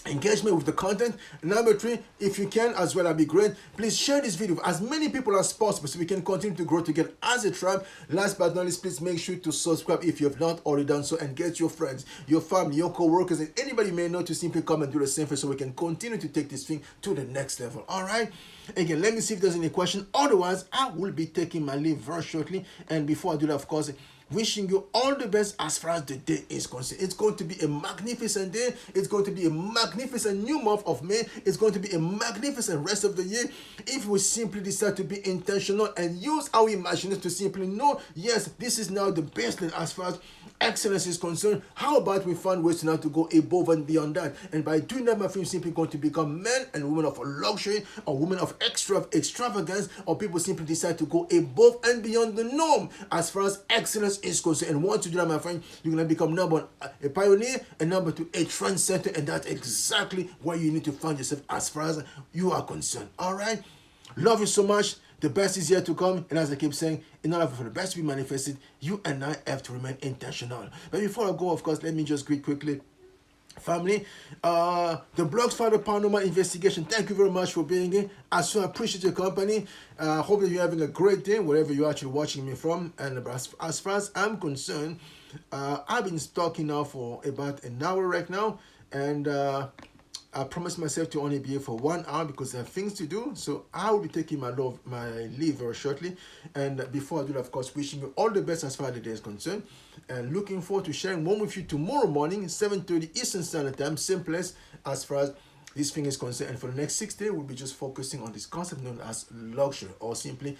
engagement with the content. Number 3, if you can as well, that'd be great. Please share this video with as many people as possible so we can continue to grow together as a tribe. Last but not least, please make sure to subscribe if you have not already done so, and get your friends, your family, your co-workers, and anybody you may know to simply come and do the same thing, so we can continue to take this thing to the next level. All right? Again, let me see if there's any question. Otherwise, I will be taking my leave very shortly. And before I do that, of course, wishing you all the best as far as the day is concerned. It's going to be a magnificent day. It's going to be a magnificent new month of May. It's going to be a magnificent rest of the year if we simply decide to be intentional and use our imagination to simply know, yes, this is now the baseline as far as excellence is concerned. How about we find ways now to go above and beyond that? And by doing that, my friend, simply going to become men and women of luxury, or women of extravagance, or people simply decide to go above and beyond the norm as far as excellence is concerned. And once you do that, my friend, you're going to become number 1, a pioneer, and number 2, a trendsetter. And that's exactly where you need to find yourself as far as you are concerned. All right? Love you so much. The best is yet to come, and as I keep saying, in order for the best to be manifested, you and I have to remain intentional. But before I go, of course, let me just greet quickly, family, the Blogs for the Paranormal Investigation. Thank you very much for being here. I so appreciate your company. Hope that you're having a great day wherever you're actually watching me from. And as far as I'm concerned, I've been talking now for about an hour right now, and I promised myself to only be here for 1 hour because I have things to do. So I will be taking my leave very shortly. And before I do that, of course, wishing you all the best as far as the day is concerned. And looking forward to sharing one with you tomorrow morning, 7:30 Eastern Standard Time, same place as far as this thing is concerned. And for the next 6 days, we'll be just focusing on this concept known as luxury, or simply,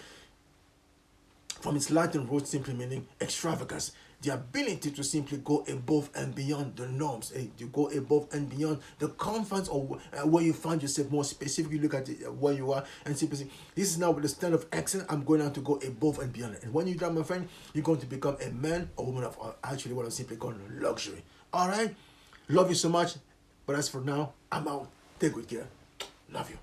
from its Latin root, simply meaning extravagance. The ability to simply go above and beyond the norms, to go above and beyond the confines of where you find yourself. More specifically, look at where you are and simply say, this is now with the standard of excellence, I'm going on to go above and beyond it. And when you do that, my friend, you're going to become a man or woman of actually what I'm simply calling luxury. All right? Love you so much. But as for now, I'm out. Take good care. Love you.